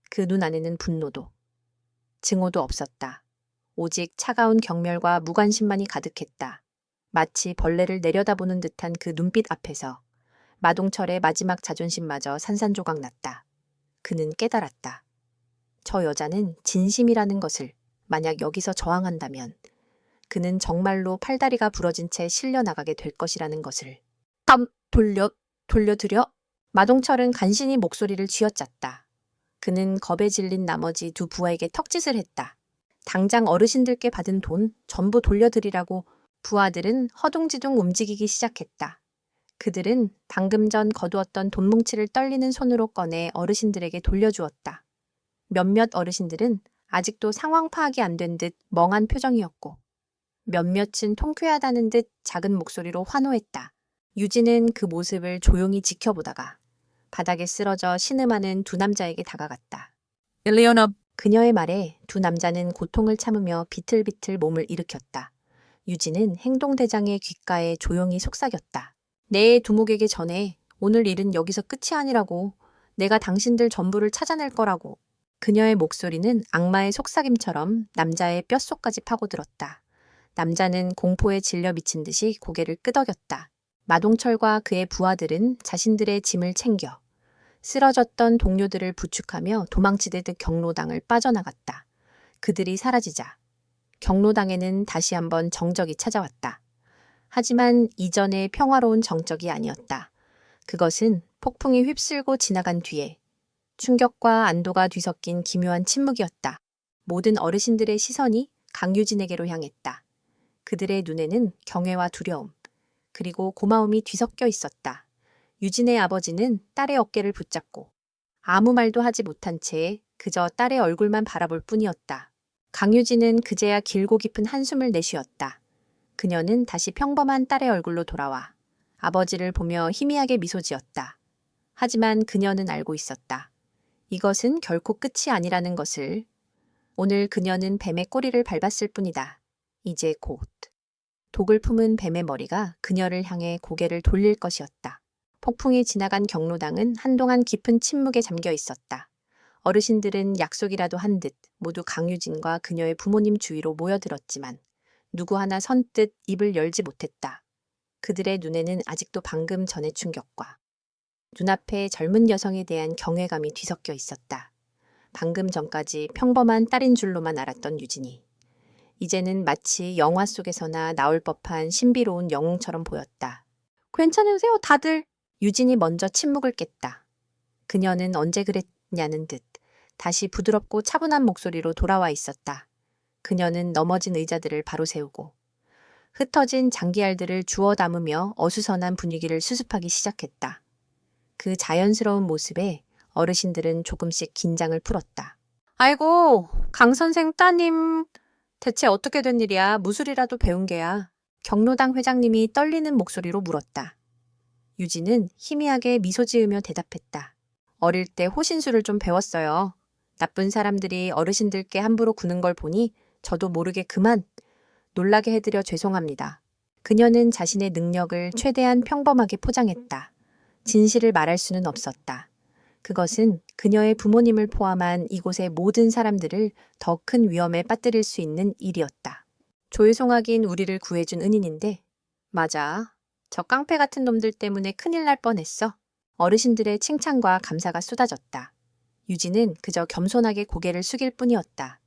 그 눈 안에는 분노도, 증오도 없었다. 오직 차가운 경멸과 무관심만이 가득했다. 마치 벌레를 내려다보는 듯한 그 눈빛 앞에서 마동철의 마지막 자존심마저 산산조각 났다. 그는 깨달았다. 저 여자는 진심이라는 것을 만약 여기서 저항한다면 그는 정말로 팔다리가 부러진 채 실려나가게 될 것이라는 것을. 돌려드려? 마동철은 간신히 목소리를 쥐어짰다. 그는 겁에 질린 나머지 두 부하에게 턱짓을 했다. 당장 어르신들께 받은 돈 전부 돌려드리라고. 부하들은 허둥지둥 움직이기 시작했다. 그들은 방금 전 거두었던 돈 뭉치를 떨리는 손으로 꺼내 어르신들에게 돌려주었다. 몇몇 어르신들은 아직도 상황 파악이 안 된 듯 멍한 표정이었고 몇몇은 통쾌하다는 듯 작은 목소리로 환호했다. 유진은 그 모습을 조용히 지켜보다가 바닥에 쓰러져 신음하는 두 남자에게 다가갔다. 일리오나, 그녀의 말에 두 남자는 고통을 참으며 비틀비틀 몸을 일으켰다. 유진은 행동대장의 귓가에 조용히 속삭였다. 내 두목에게 전해. 오늘 일은 여기서 끝이 아니라고. 내가 당신들 전부를 찾아낼 거라고. 그녀의 목소리는 악마의 속삭임처럼 남자의 뼛속까지 파고들었다. 남자는 공포에 질려 미친 듯이 고개를 끄덕였다. 마동철과 그의 부하들은 자신들의 짐을 챙겨 쓰러졌던 동료들을 부축하며 도망치듯 경로당을 빠져나갔다. 그들이 사라지자 경로당에는 다시 한번 정적이 찾아왔다. 하지만 이전의 평화로운 정적이 아니었다. 그것은 폭풍이 휩쓸고 지나간 뒤에 충격과 안도가 뒤섞인 기묘한 침묵이었다. 모든 어르신들의 시선이 강유진에게로 향했다. 그들의 눈에는 경외와 두려움, 그리고 고마움이 뒤섞여 있었다. 유진의 아버지는 딸의 어깨를 붙잡고 아무 말도 하지 못한 채 그저 딸의 얼굴만 바라볼 뿐이었다. 강유진은 그제야 길고 깊은 한숨을 내쉬었다. 그녀는 다시 평범한 딸의 얼굴로 돌아와 아버지를 보며 희미하게 미소 지었다. 하지만 그녀는 알고 있었다. 이것은 결코 끝이 아니라는 것을. 오늘 그녀는 뱀의 꼬리를 밟았을 뿐이다. 이제 곧 독을 품은 뱀의 머리가 그녀를 향해 고개를 돌릴 것이었다. 폭풍이 지나간 경로당은 한동안 깊은 침묵에 잠겨 있었다. 어르신들은 약속이라도 한 듯 모두 강유진과 그녀의 부모님 주위로 모여들었지만 누구 하나 선뜻 입을 열지 못했다. 그들의 눈에는 아직도 방금 전의 충격과 눈앞의 젊은 여성에 대한 경외감이 뒤섞여 있었다. 방금 전까지 평범한 딸인 줄로만 알았던 유진이 이제는 마치 영화 속에서나 나올 법한 신비로운 영웅처럼 보였다. 괜찮으세요, 다들? 유진이 먼저 침묵을 깼다. 그녀는 언제 그랬냐는 듯 다시 부드럽고 차분한 목소리로 돌아와 있었다. 그녀는 넘어진 의자들을 바로 세우고 흩어진 장기알들을 주워 담으며 어수선한 분위기를 수습하기 시작했다. 그 자연스러운 모습에 어르신들은 조금씩 긴장을 풀었다. 아이고, 강 선생 따님, 대체 어떻게 된 일이야? 무술이라도 배운 게야? 경로당 회장님이 떨리는 목소리로 물었다. 유진은 희미하게 미소 지으며 대답했다. 어릴 때 호신술을 좀 배웠어요. 나쁜 사람들이 어르신들께 함부로 구는 걸 보니 저도 모르게 그만 놀라게 해드려 죄송합니다. 그녀는 자신의 능력을 최대한 평범하게 포장했다. 진실을 말할 수는 없었다. 그것은 그녀의 부모님을 포함한 이곳의 모든 사람들을 더 큰 위험에 빠뜨릴 수 있는 일이었다. 조유송하긴 우리를 구해준 은인인데, 맞아. 저 깡패 같은 놈들 때문에 큰일 날 뻔했어. 어르신들의 칭찬과 감사가 쏟아졌다. 유진은 그저 겸손하게 고개를 숙일 뿐이었다.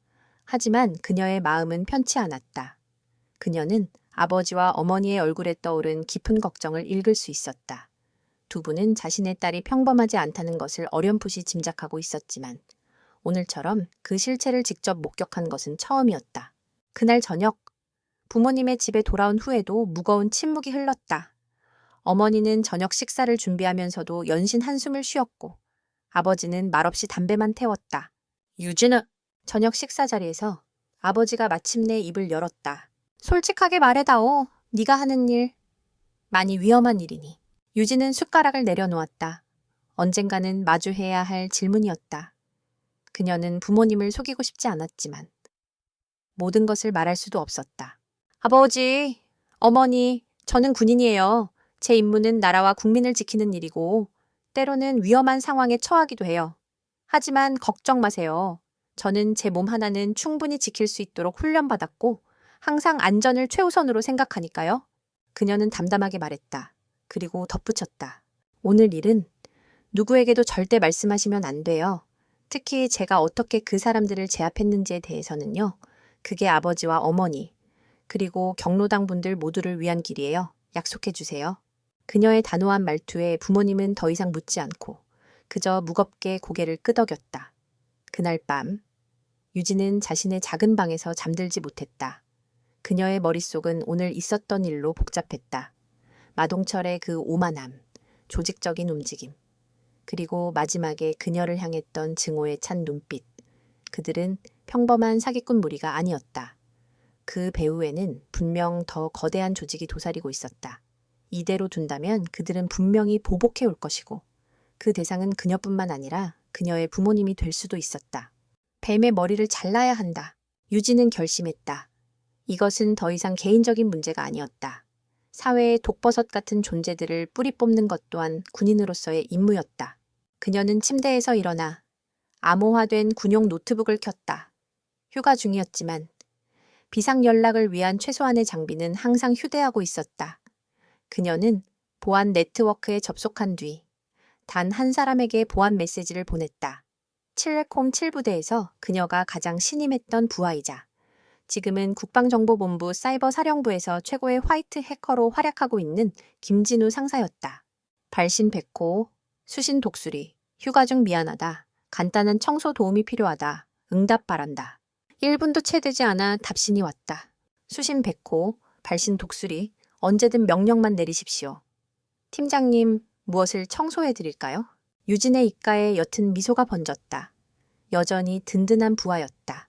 하지만 그녀의 마음은 편치 않았다. 그녀는 아버지와 어머니의 얼굴에 떠오른 깊은 걱정을 읽을 수 있었다. 두 분은 자신의 딸이 평범하지 않다는 것을 어렴풋이 짐작하고 있었지만 오늘처럼 그 실체를 직접 목격한 것은 처음이었다. 그날 저녁 부모님의 집에 돌아온 후에도 무거운 침묵이 흘렀다. 어머니는 저녁 식사를 준비하면서도 연신 한숨을 쉬었고 아버지는 말없이 담배만 태웠다. 유진아! 저녁 식사 자리에서 아버지가 마침내 입을 열었다. 솔직하게 말해다오. 네가 하는 일 많이 위험한 일이니. 유진은 숟가락을 내려놓았다. 언젠가는 마주해야 할 질문이었다. 그녀는 부모님을 속이고 싶지 않았지만 모든 것을 말할 수도 없었다. 아버지, 어머니, 저는 군인이에요. 제 임무는 나라와 국민을 지키는 일이고 때로는 위험한 상황에 처하기도 해요. 하지만 걱정 마세요. 저는 제 몸 하나는 충분히 지킬 수 있도록 훈련받았고 항상 안전을 최우선으로 생각하니까요. 그녀는 담담하게 말했다. 그리고 덧붙였다. 오늘 일은 누구에게도 절대 말씀하시면 안 돼요. 특히 제가 어떻게 그 사람들을 제압했는지에 대해서는요. 그게 아버지와 어머니, 그리고 경로당 분들 모두를 위한 길이에요. 약속해 주세요. 그녀의 단호한 말투에 부모님은 더 이상 묻지 않고 그저 무겁게 고개를 끄덕였다. 그날 밤, 유진은 자신의 작은 방에서 잠들지 못했다. 그녀의 머릿속은 오늘 있었던 일로 복잡했다. 마동철의 그 오만함, 조직적인 움직임, 그리고 마지막에 그녀를 향했던 증오에 찬 눈빛. 그들은 평범한 사기꾼 무리가 아니었다. 그 배후에는 분명 더 거대한 조직이 도사리고 있었다. 이대로 둔다면 그들은 분명히 보복해 올 것이고 그 대상은 그녀뿐만 아니라 그녀의 부모님이 될 수도 있었다. 뱀의 머리를 잘라야 한다. 유진은 결심했다. 이것은 더 이상 개인적인 문제가 아니었다. 사회의 독버섯 같은 존재들을 뿌리 뽑는 것 또한 군인으로서의 임무였다. 그녀는 침대에서 일어나 암호화된 군용 노트북을 켰다. 휴가 중이었지만 비상 연락을 위한 최소한의 장비는 항상 휴대하고 있었다. 그녀는 보안 네트워크에 접속한 뒤 단 한 사람에게 보안 메시지를 보냈다. 칠레콤 7부대에서 그녀가 가장 신임했던 부하이자 지금은 국방정보본부 사이버사령부에서 최고의 화이트 해커로 활약하고 있는 김진우 상사였다. 발신백호, 수신 독수리, 휴가 중 미안하다. 간단한 청소 도움이 필요하다. 응답 바란다. 1분도 채 되지 않아 답신이 왔다. 수신 백호, 발신 독수리, 언제든 명령만 내리십시오. 팀장님, 무엇을 청소해 드릴까요? 유진의 입가에 옅은 미소가 번졌다. 여전히 든든한 부하였다.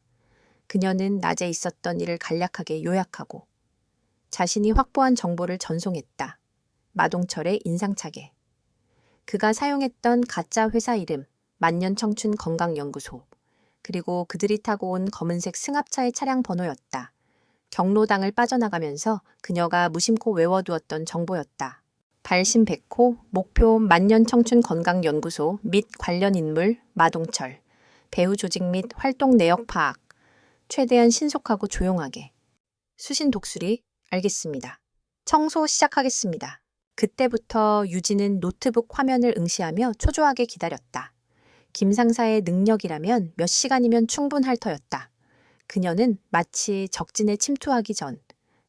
그녀는 낮에 있었던 일을 간략하게 요약하고 자신이 확보한 정보를 전송했다. 마동철의 인상착에. 그가 사용했던 가짜 회사 이름, 만년청춘 건강연구소, 그리고 그들이 타고 온 검은색 승합차의 차량 번호였다. 경로당을 빠져나가면서 그녀가 무심코 외워두었던 정보였다. 발신 100호, 목표 만년청춘 건강연구소 및 관련 인물 마동철, 배후 조직 및 활동 내역 파악, 최대한 신속하고 조용하게. 수신 독수리, 알겠습니다. 청소 시작하겠습니다. 그때부터 유진은 노트북 화면을 응시하며 초조하게 기다렸다. 김 상사의 능력이라면 몇 시간이면 충분할 터였다. 그녀는 마치 적진에 침투하기 전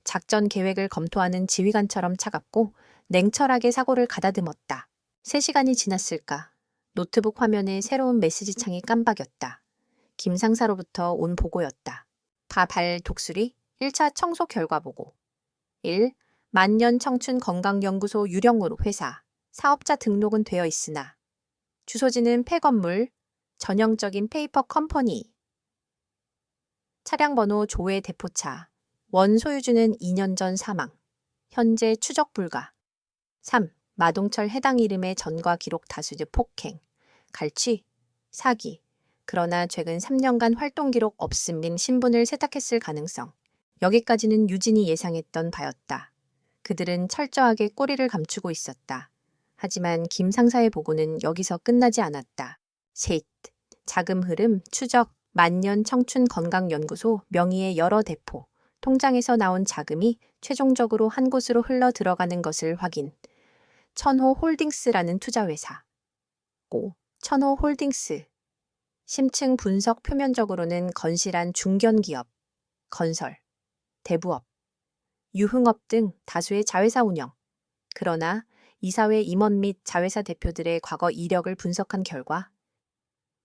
작전 계획을 검토하는 지휘관처럼 차갑고 냉철하게 사고를 가다듬었다. 3시간이 지났을까? 노트북 화면에 새로운 메시지 창이 깜박였다. 김 상사로부터 온 보고였다. 발 독수리 1차 청소 결과 보고. 1. 만년 청춘 건강연구소 유령으로 회사. 사업자 등록은 되어 있으나 주소지는 폐건물, 전형적인 페이퍼 컴퍼니. 차량 번호 조회 대포차. 원 소유주는 2년 전 사망. 현재 추적 불가. 3. 마동철 해당 이름의 전과 기록 다수의 폭행, 갈취, 사기. 그러나 최근 3년간 활동 기록 없음 및 신분을 세탁했을 가능성. 여기까지는 유진이 예상했던 바였다. 그들은 철저하게 꼬리를 감추고 있었다. 하지만 김 상사의 보고는 여기서 끝나지 않았다. 셋. 자금 흐름, 추적, 만년 청춘 건강연구소 명의의 여러 대포, 통장에서 나온 자금이 최종적으로 한 곳으로 흘러 들어가는 것을 확인. 천호 홀딩스라는 투자회사. 5. 천호 홀딩스. 심층 분석 표면적으로는 건실한 중견기업, 건설, 대부업, 유흥업 등 다수의 자회사 운영. 그러나 이사회 임원 및 자회사 대표들의 과거 이력을 분석한 결과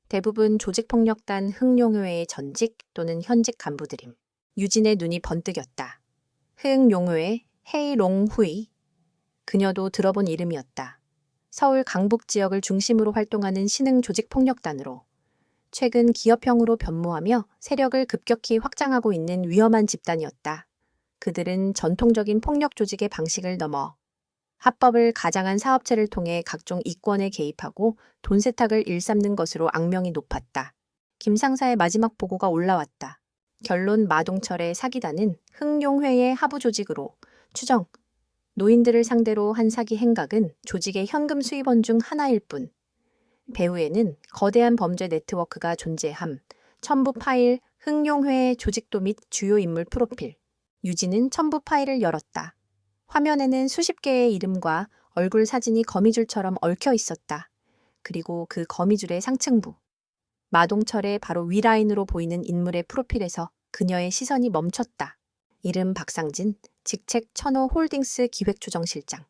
대부분 조직폭력단 흥룡회의 전직 또는 현직 간부들임. 유진의 눈이 번뜩였다. 흥룡회 헤이롱후이. 그녀도 들어본 이름이었다. 서울 강북 지역을 중심으로 활동하는 신흥 조직폭력단으로 최근 기업형으로 변모하며 세력을 급격히 확장하고 있는 위험한 집단이었다. 그들은 전통적인 폭력 조직의 방식을 넘어 합법을 가장한 사업체를 통해 각종 이권에 개입하고 돈 세탁을 일삼는 것으로 악명이 높았다. 김상사의 마지막 보고가 올라왔다. 결론 마동철의 사기단은 흥룡회의 하부 조직으로 추정, 노인들을 상대로 한 사기 행각은 조직의 현금 수입원 중 하나일 뿐. 배후에는 거대한 범죄 네트워크가 존재함. 첨부 파일, 흥룡회의 조직도 및 주요 인물 프로필. 유진은 첨부 파일을 열었다. 화면에는 수십 개의 이름과 얼굴 사진이 거미줄처럼 얽혀 있었다. 그리고 그 거미줄의 상층부. 마동철의 바로 위라인으로 보이는 인물의 프로필에서 그녀의 시선이 멈췄다. 이름 박상진, 직책 천호 홀딩스 기획조정실장.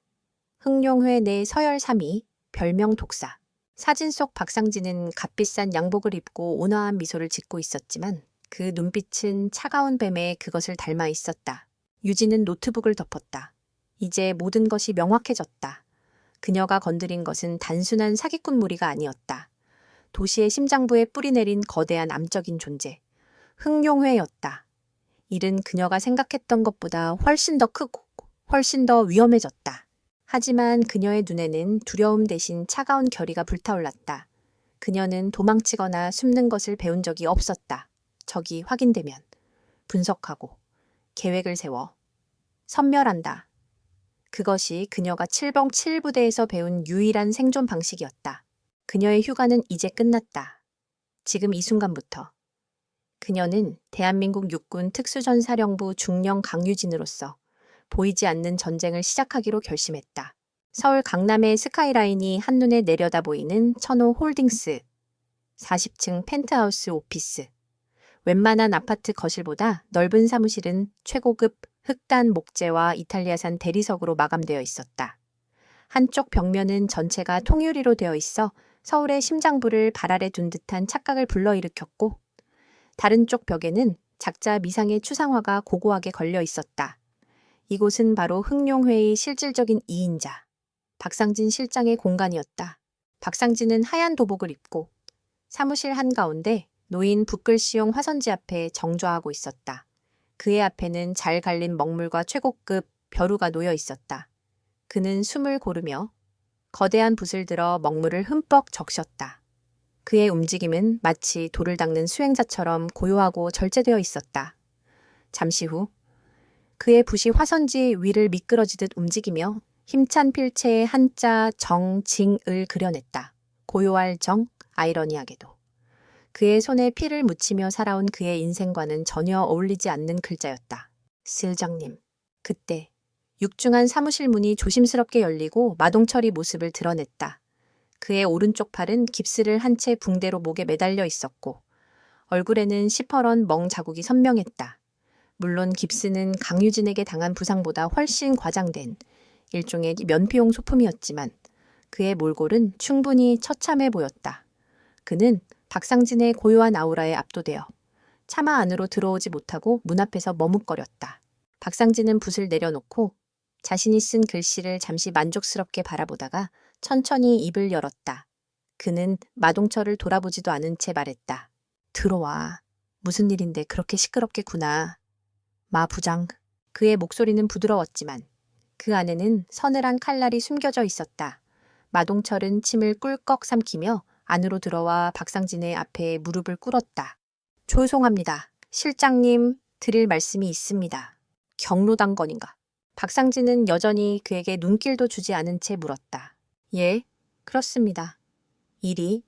흥룡회 내 서열 3위, 별명 독사. 사진 속 박상진은 값비싼 양복을 입고 온화한 미소를 짓고 있었지만 그 눈빛은 차가운 뱀에 그것을 닮아 있었다. 유진은 노트북을 덮었다. 이제 모든 것이 명확해졌다. 그녀가 건드린 것은 단순한 사기꾼 무리가 아니었다. 도시의 심장부에 뿌리내린 거대한 암적인 존재. 흥룡회였다. 일은 그녀가 생각했던 것보다 훨씬 더 크고 훨씬 더 위험해졌다. 하지만 그녀의 눈에는 두려움 대신 차가운 결의가 불타올랐다. 그녀는 도망치거나 숨는 것을 배운 적이 없었다. 적이 확인되면 분석하고 계획을 세워 섬멸한다. 그것이 그녀가 7봉 7부대에서 배운 유일한 생존 방식이었다. 그녀의 휴가는 이제 끝났다. 지금 이 순간부터. 그녀는 대한민국 육군 특수전사령부 중령 강유진으로서 보이지 않는 전쟁을 시작하기로 결심했다. 서울 강남의 스카이라인이 한눈에 내려다 보이는 천호 홀딩스. 40층 펜트하우스 오피스. 웬만한 아파트 거실보다 넓은 사무실은 최고급 흑단 목재와 이탈리아산 대리석으로 마감되어 있었다. 한쪽 벽면은 전체가 통유리로 되어 있어 서울의 심장부를 발 아래 둔 듯한 착각을 불러일으켰고 다른 쪽 벽에는 작자 미상의 추상화가 고고하게 걸려 있었다. 이곳은 바로 흥룡회의 실질적인 2인자, 박상진 실장의 공간이었다. 박상진은 하얀 도복을 입고 사무실 한가운데 놓인 붓글씨용 화선지 앞에 정좌하고 있었다. 그의 앞에는 잘 갈린 먹물과 최고급 벼루가 놓여 있었다. 그는 숨을 고르며 거대한 붓을 들어 먹물을 흠뻑 적셨다. 그의 움직임은 마치 돌을 닦는 수행자처럼 고요하고 절제되어 있었다. 잠시 후 그의 붓이 화선지 위를 미끄러지듯 움직이며 힘찬 필체에 한자 정징을 그려냈다. 고요할 정, 아이러니하게도. 그의 손에 피를 묻히며 살아온 그의 인생과는 전혀 어울리지 않는 글자였다. 실장님. 그때 육중한 사무실 문이 조심스럽게 열리고 마동철이 모습을 드러냈다. 그의 오른쪽 팔은 깁스를 한 채 붕대로 목에 매달려 있었고 얼굴에는 시퍼런 멍 자국이 선명했다. 물론 깁스는 강유진에게 당한 부상보다 훨씬 과장된 일종의 면피용 소품이었지만 그의 몰골은 충분히 처참해 보였다. 그는 박상진의 고요한 아우라에 압도되어 차마 안으로 들어오지 못하고 문 앞에서 머뭇거렸다. 박상진은 붓을 내려놓고 자신이 쓴 글씨를 잠시 만족스럽게 바라보다가 천천히 입을 열었다. 그는 마동철을 돌아보지도 않은 채 말했다. 들어와. 무슨 일인데 그렇게 시끄럽게 구나. 마 부장. 그의 목소리는 부드러웠지만 그 안에는 서늘한 칼날이 숨겨져 있었다. 마동철은 침을 꿀꺽 삼키며 안으로 들어와 박상진의 앞에 무릎을 꿇었다. 죄송합니다. 실장님, 드릴 말씀이 있습니다. 경로당 건인가? 박상진은 여전히 그에게 눈길도 주지 않은 채 물었다. 예, 그렇습니다. 일이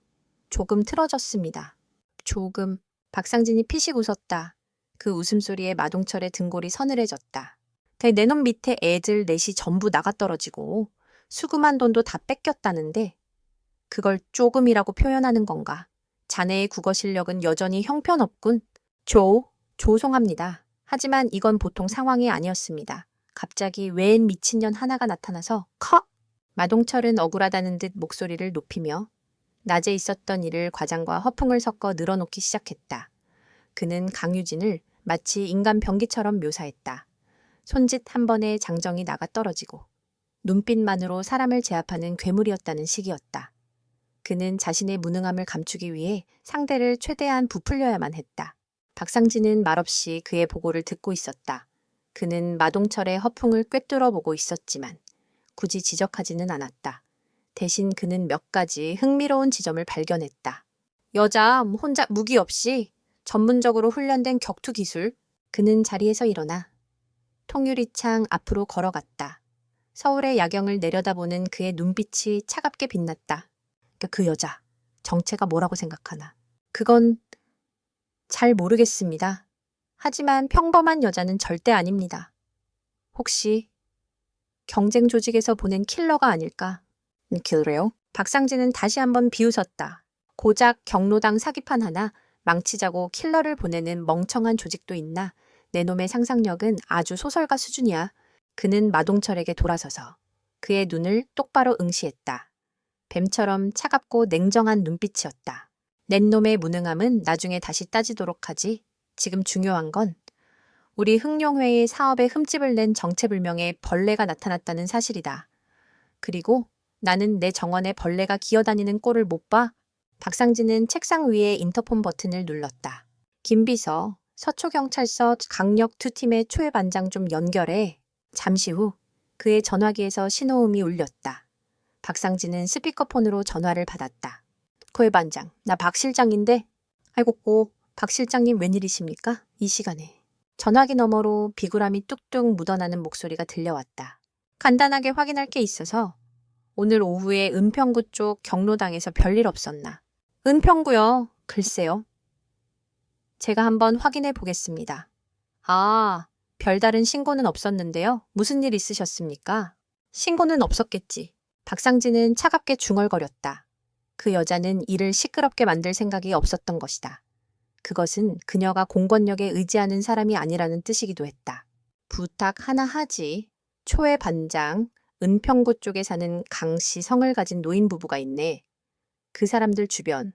조금 틀어졌습니다. 조금. 박상진이 피식 웃었다. 그 웃음소리에 마동철의 등골이 서늘해졌다. 내 놈 밑에 애들 넷이 전부 나가떨어지고 수금한 돈도 다 뺏겼다는데 그걸 조금이라고 표현하는 건가? 자네의 국어 실력은 여전히 형편없군. 조송합니다. 하지만 이건 보통 상황이 아니었습니다. 갑자기 웬 미친년 하나가 나타나서 커! 마동철은 억울하다는 듯 목소리를 높이며 낮에 있었던 일을 과장과 허풍을 섞어 늘어놓기 시작했다. 그는 강유진을 마치 인간 병기처럼 묘사했다. 손짓 한 번에 장정이 나가 떨어지고 눈빛만으로 사람을 제압하는 괴물이었다는 식이었다. 그는 자신의 무능함을 감추기 위해 상대를 최대한 부풀려야만 했다. 박상진은 말없이 그의 보고를 듣고 있었다. 그는 마동철의 허풍을 꿰뚫어 보고 있었지만 굳이 지적하지는 않았다. 대신 그는 몇 가지 흥미로운 지점을 발견했다. 여자 혼자 무기 없이 전문적으로 훈련된 격투 기술. 그는 자리에서 일어나 통유리창 앞으로 걸어갔다. 서울의 야경을 내려다보는 그의 눈빛이 차갑게 빛났다. 그 여자, 정체가 뭐라고 생각하나? 그건 잘 모르겠습니다. 하지만 평범한 여자는 절대 아닙니다. 혹시 경쟁 조직에서 보낸 킬러가 아닐까? 킬러요? 박상진은 다시 한번 비웃었다. 고작 경로당 사기판 하나 망치자고 킬러를 보내는 멍청한 조직도 있나? 내 놈의 상상력은 아주 소설가 수준이야. 그는 마동철에게 돌아서서 그의 눈을 똑바로 응시했다. 뱀처럼 차갑고 냉정한 눈빛이었다. 낸 놈의 무능함은 나중에 다시 따지도록 하지. 지금 중요한 건 우리 흥룡회의 사업에 흠집을 낸 정체불명의 벌레가 나타났다는 사실이다. 그리고 나는 내 정원에 벌레가 기어다니는 꼴을 못 봐. 박상진은 책상 위에 인터폰 버튼을 눌렀다. 김비서, 서초경찰서 강력 2팀의 초회 반장 좀 연결해. 잠시 후 그의 전화기에서 신호음이 울렸다. 박상진은 스피커폰으로 전화를 받았다. 고해 반장, 나 박 실장인데. 아이고, 박 실장님 웬일이십니까? 이 시간에. 전화기 너머로 비굴함이 뚝뚝 묻어나는 목소리가 들려왔다. 간단하게 확인할 게 있어서 오늘 오후에 은평구 쪽 경로당에서 별일 없었나? 은평구요? 글쎄요. 제가 한번 확인해 보겠습니다. 아, 별다른 신고는 없었는데요. 무슨 일 있으셨습니까? 신고는 없었겠지. 박상진은 차갑게 중얼거렸다. 그 여자는 이를 시끄럽게 만들 생각이 없었던 것이다. 그것은 그녀가 공권력에 의지하는 사람이 아니라는 뜻이기도 했다. 부탁 하나 하지. 초회 반장, 은평구 쪽에 사는 강씨 성을 가진 노인 부부가 있네. 그 사람들 주변,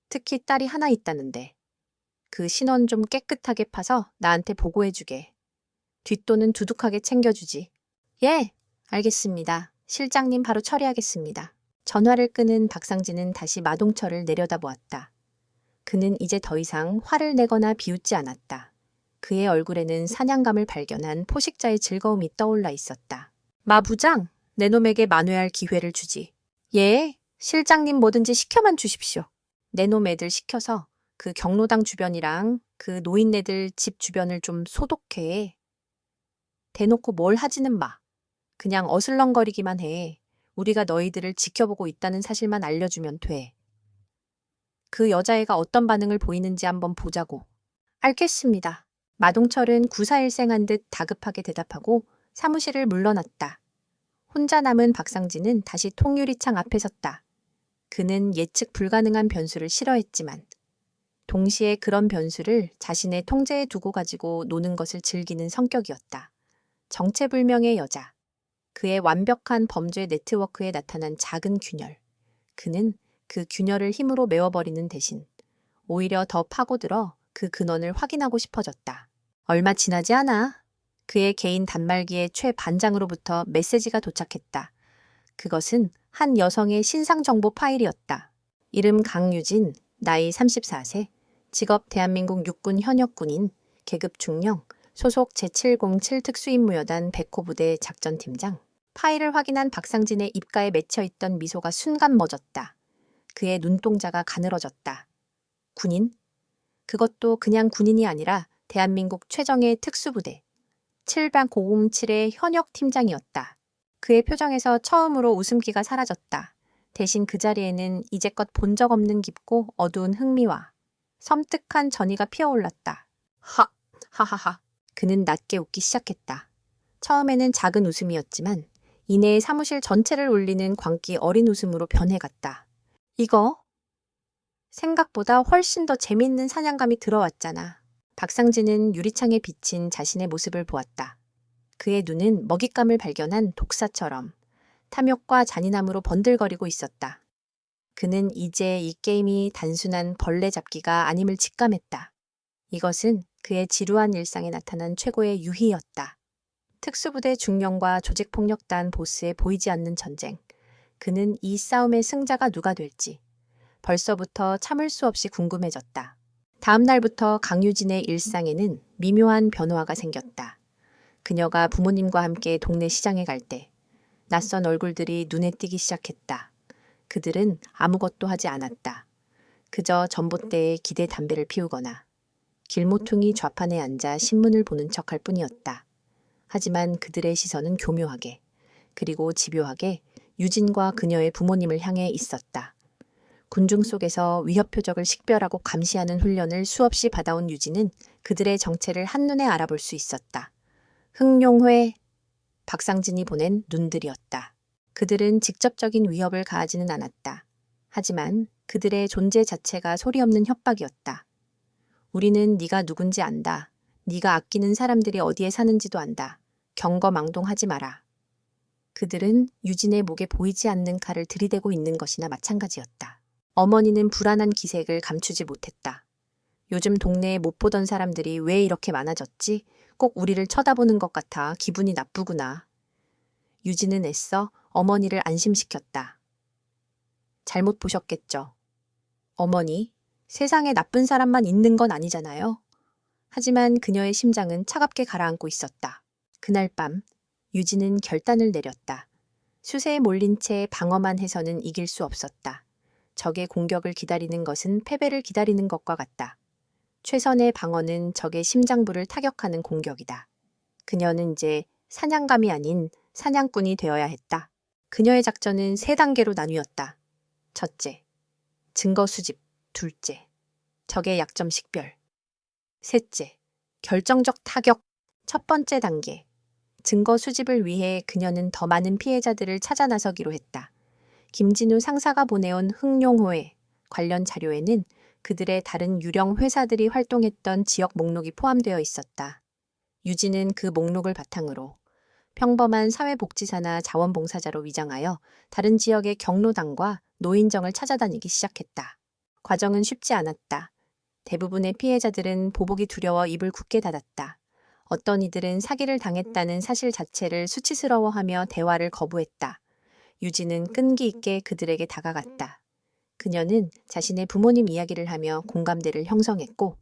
특히 딸이 하나 있다는데. 그 신원 좀 깨끗하게 파서 나한테 보고해주게. 뒷돈은 두둑하게 챙겨주지. 예, 알겠습니다. 실장님 바로 처리하겠습니다. 전화를 끄는 박상진은 다시 마동철을 내려다보았다. 그는 이제 더 이상 화를 내거나 비웃지 않았다. 그의 얼굴에는 사냥감을 발견한 포식자의 즐거움이 떠올라 있었다. 마 부장, 내 놈에게 만회할 기회를 주지. 예, 실장님 뭐든지 시켜만 주십시오. 내 놈 애들 시켜서 그 경로당 주변이랑 그 노인네들 집 주변을 좀 소독해. 대놓고 뭘 하지는 마. 그냥 어슬렁거리기만 해. 우리가 너희들을 지켜보고 있다는 사실만 알려주면 돼. 그 여자애가 어떤 반응을 보이는지 한번 보자고. 알겠습니다. 마동철은 구사일생한 듯 다급하게 대답하고 사무실을 물러났다. 혼자 남은 박상진은 다시 통유리창 앞에 섰다. 그는 예측 불가능한 변수를 싫어했지만 동시에 그런 변수를 자신의 통제에 두고 가지고 노는 것을 즐기는 성격이었다. 정체불명의 여자. 그의 완벽한 범죄 네트워크에 나타난 작은 균열. 그는 그 균열을 힘으로 메워버리는 대신 오히려 더 파고들어 그 근원을 확인하고 싶어졌다. 얼마 지나지 않아 그의 개인 단말기의 최 반장으로부터 메시지가 도착했다. 그것은 한 여성의 신상정보 파일이었다. 이름 강유진, 나이 34세, 직업 대한민국 육군 현역군인, 계급 중령, 소속 제707 특수임무여단 백호부대 작전팀장. 파일을 확인한 박상진의 입가에 맺혀있던 미소가 순간 멎었다. 그의 눈동자가 가늘어졌다. 군인? 그것도 그냥 군인이 아니라 대한민국 최정예 특수부대 7반 007의 현역 팀장이었다. 그의 표정에서 처음으로 웃음기가 사라졌다. 대신 그 자리에는 이제껏 본 적 없는 깊고 어두운 흥미와 섬뜩한 전의가 피어올랐다. 하하하. 그는 낮게 웃기 시작했다. 처음에는 작은 웃음이었지만 이내의 사무실 전체를 울리는 광기 어린 웃음으로 변해갔다. 이거? 생각보다 훨씬 더 재밌는 사냥감이 들어왔잖아. 박상진은 유리창에 비친 자신의 모습을 보았다. 그의 눈은 먹잇감을 발견한 독사처럼 탐욕과 잔인함으로 번들거리고 있었다. 그는 이제 이 게임이 단순한 벌레 잡기가 아님을 직감했다. 이것은 그의 지루한 일상에 나타난 최고의 유희였다. 특수부대 중령과 조직폭력단 보스의 보이지 않는 전쟁. 그는 이 싸움의 승자가 누가 될지 벌써부터 참을 수 없이 궁금해졌다. 다음 날부터 강유진의 일상에는 미묘한 변화가 생겼다. 그녀가 부모님과 함께 동네 시장에 갈 때 낯선 얼굴들이 눈에 띄기 시작했다. 그들은 아무것도 하지 않았다. 그저 전봇대에 기대 담배를 피우거나 길모퉁이 좌판에 앉아 신문을 보는 척할 뿐이었다. 하지만 그들의 시선은 교묘하게, 그리고 집요하게 유진과 그녀의 부모님을 향해 있었다. 군중 속에서 위협 표적을 식별하고 감시하는 훈련을 수없이 받아온 유진은 그들의 정체를 한눈에 알아볼 수 있었다. 흥룡회, 박상진이 보낸 눈들이었다. 그들은 직접적인 위협을 가하지는 않았다. 하지만 그들의 존재 자체가 소리 없는 협박이었다. 우리는 네가 누군지 안다. 네가 아끼는 사람들이 어디에 사는지도 안다. 경거망동하지 마라. 그들은 유진의 목에 보이지 않는 칼을 들이대고 있는 것이나 마찬가지였다. 어머니는 불안한 기색을 감추지 못했다. 요즘 동네에 못 보던 사람들이 왜 이렇게 많아졌지? 꼭 우리를 쳐다보는 것 같아 기분이 나쁘구나. 유진은 애써 어머니를 안심시켰다. 잘못 보셨겠죠. 어머니, 세상에 나쁜 사람만 있는 건 아니잖아요. 하지만 그녀의 심장은 차갑게 가라앉고 있었다. 그날 밤 유진은 결단을 내렸다. 수세에 몰린 채 방어만 해서는 이길 수 없었다. 적의 공격을 기다리는 것은 패배를 기다리는 것과 같다. 최선의 방어는 적의 심장부를 타격하는 공격이다. 그녀는 이제 사냥감이 아닌 사냥꾼이 되어야 했다. 그녀의 작전은 3단계로 나뉘었다. 첫째, 증거 수집. 둘째, 적의 약점 식별. 셋째, 결정적 타격. 첫 번째 단계. 증거 수집을 위해 그녀는 더 많은 피해자들을 찾아 나서기로 했다. 김진우 상사가 보내온 흥룡호회 관련 자료에는 그들의 다른 유령 회사들이 활동했던 지역 목록이 포함되어 있었다. 유진은 그 목록을 바탕으로 평범한 사회복지사나 자원봉사자로 위장하여 다른 지역의 경로당과 노인정을 찾아다니기 시작했다. 과정은 쉽지 않았다. 대부분의 피해자들은 보복이 두려워 입을 굳게 닫았다. 어떤 이들은 사기를 당했다는 사실 자체를 수치스러워하며 대화를 거부했다. 유진은 끈기 있게 그들에게 다가갔다. 그녀는 자신의 부모님 이야기를 하며 공감대를 형성했고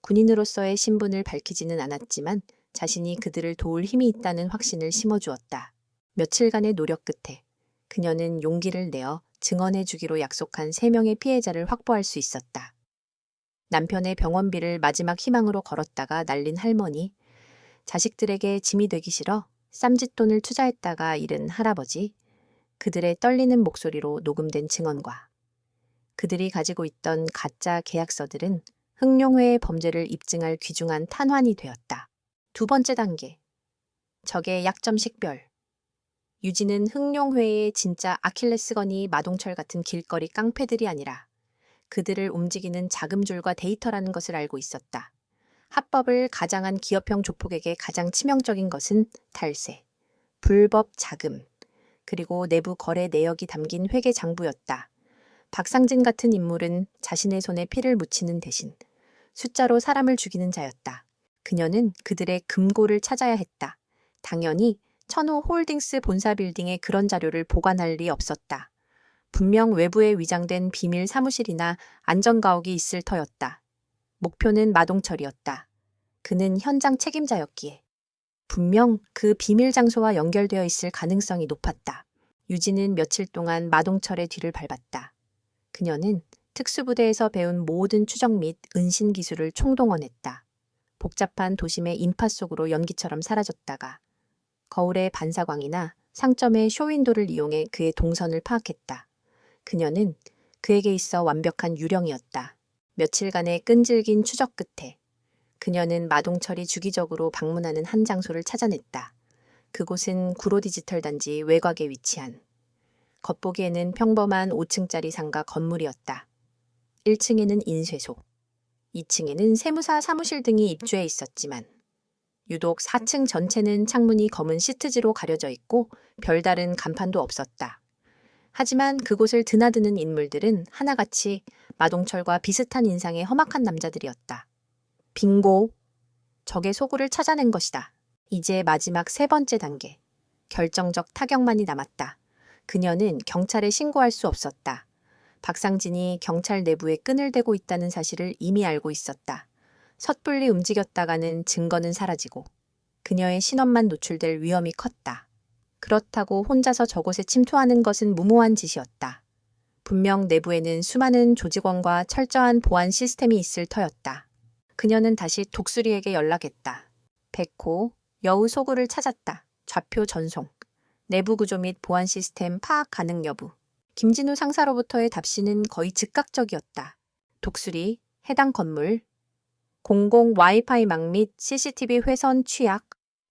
군인으로서의 신분을 밝히지는 않았지만 자신이 그들을 도울 힘이 있다는 확신을 심어주었다. 며칠간의 노력 끝에 그녀는 용기를 내어 증언해 주기로 약속한 3명의 피해자를 확보할 수 있었다. 남편의 병원비를 마지막 희망으로 걸었다가 날린 할머니, 자식들에게 짐이 되기 싫어 쌈짓돈을 투자했다가 잃은 할아버지, 그들의 떨리는 목소리로 녹음된 증언과 그들이 가지고 있던 가짜 계약서들은 흥룡회의 범죄를 입증할 귀중한 탄환이 되었다. 두 번째 단계, 적의 약점 식별. 유진은 흥룡회의 진짜 아킬레스건이 마동철 같은 길거리 깡패들이 아니라 그들을 움직이는 자금줄과 데이터라는 것을 알고 있었다. 합법을 가장한 기업형 조폭에게 가장 치명적인 것은 탈세, 불법 자금, 그리고 내부 거래 내역이 담긴 회계 장부였다. 박상진 같은 인물은 자신의 손에 피를 묻히는 대신 숫자로 사람을 죽이는 자였다. 그녀는 그들의 금고를 찾아야 했다. 당연히 천호 홀딩스 본사 빌딩에 그런 자료를 보관할 리 없었다. 분명 외부에 위장된 비밀 사무실이나 안전가옥이 있을 터였다. 목표는 마동철이었다. 그는 현장 책임자였기에 분명 그 비밀 장소와 연결되어 있을 가능성이 높았다. 유진은 며칠 동안 마동철의 뒤를 밟았다. 그녀는 특수부대에서 배운 모든 추적 및 은신 기술을 총동원했다. 복잡한 도심의 인파 속으로 연기처럼 사라졌다가 거울의 반사광이나 상점의 쇼윈도를 이용해 그의 동선을 파악했다. 그녀는 그에게 있어 완벽한 유령이었다. 며칠간의 끈질긴 추적 끝에 그녀는 마동철이 주기적으로 방문하는 한 장소를 찾아냈다. 그곳은 구로디지털 단지 외곽에 위치한 겉보기에는 평범한 5층짜리 상가 건물이었다. 1층에는 인쇄소, 2층에는 세무사 사무실 등이 입주해 있었지만 유독 4층 전체는 창문이 검은 시트지로 가려져 있고 별다른 간판도 없었다. 하지만 그곳을 드나드는 인물들은 하나같이 마동철과 비슷한 인상의 험악한 남자들이었다. 빙고! 적의 소굴을 찾아낸 것이다. 이제 마지막 3번째 단계. 결정적 타격만이 남았다. 그녀는 경찰에 신고할 수 없었다. 박상진이 경찰 내부에 끈을 대고 있다는 사실을 이미 알고 있었다. 섣불리 움직였다가는 증거는 사라지고 그녀의 신원만 노출될 위험이 컸다. 그렇다고 혼자서 저곳에 침투하는 것은 무모한 짓이었다. 분명 내부에는 수많은 조직원과 철저한 보안 시스템이 있을 터였다. 그녀는 다시 독수리에게 연락했다. 백호, 여우 소굴을 찾았다. 좌표 전송. 내부 구조 및 보안 시스템 파악 가능 여부. 김진우 상사로부터의 답신은 거의 즉각적이었다. 독수리, 해당 건물, 공공 와이파이망 및 CCTV 회선 취약,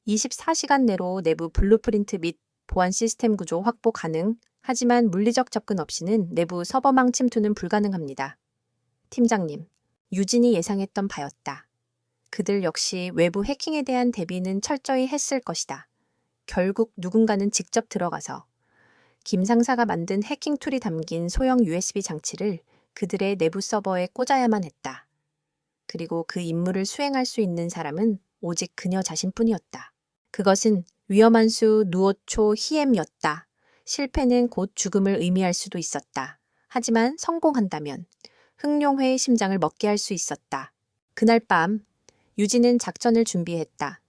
24시간 내로 내부 블루프린트 및 보안 시스템 구조 확보 가능, 하지만 물리적 접근 없이는 내부 서버망 침투는 불가능합니다. 팀장님, 유진이 예상했던 바였다. 그들 역시 외부 해킹에 대한 대비는 철저히 했을 것이다. 결국 누군가는 직접 들어가서 김 상사가 만든 해킹 툴이 담긴 소형 USB 장치를 그들의 내부 서버에 꽂아야만 했다. 그리고 그 임무를 수행할 수 있는 사람은 오직 그녀 자신뿐이었다. 그것은 위험한 수 누오초 히엠이었다. 실패는 곧 죽음을 의미할 수도 있었다. 하지만 성공한다면 흥룡회의 심장을 먹게 할 수 있었다. 그날 밤 유진은 작전을 준비했다.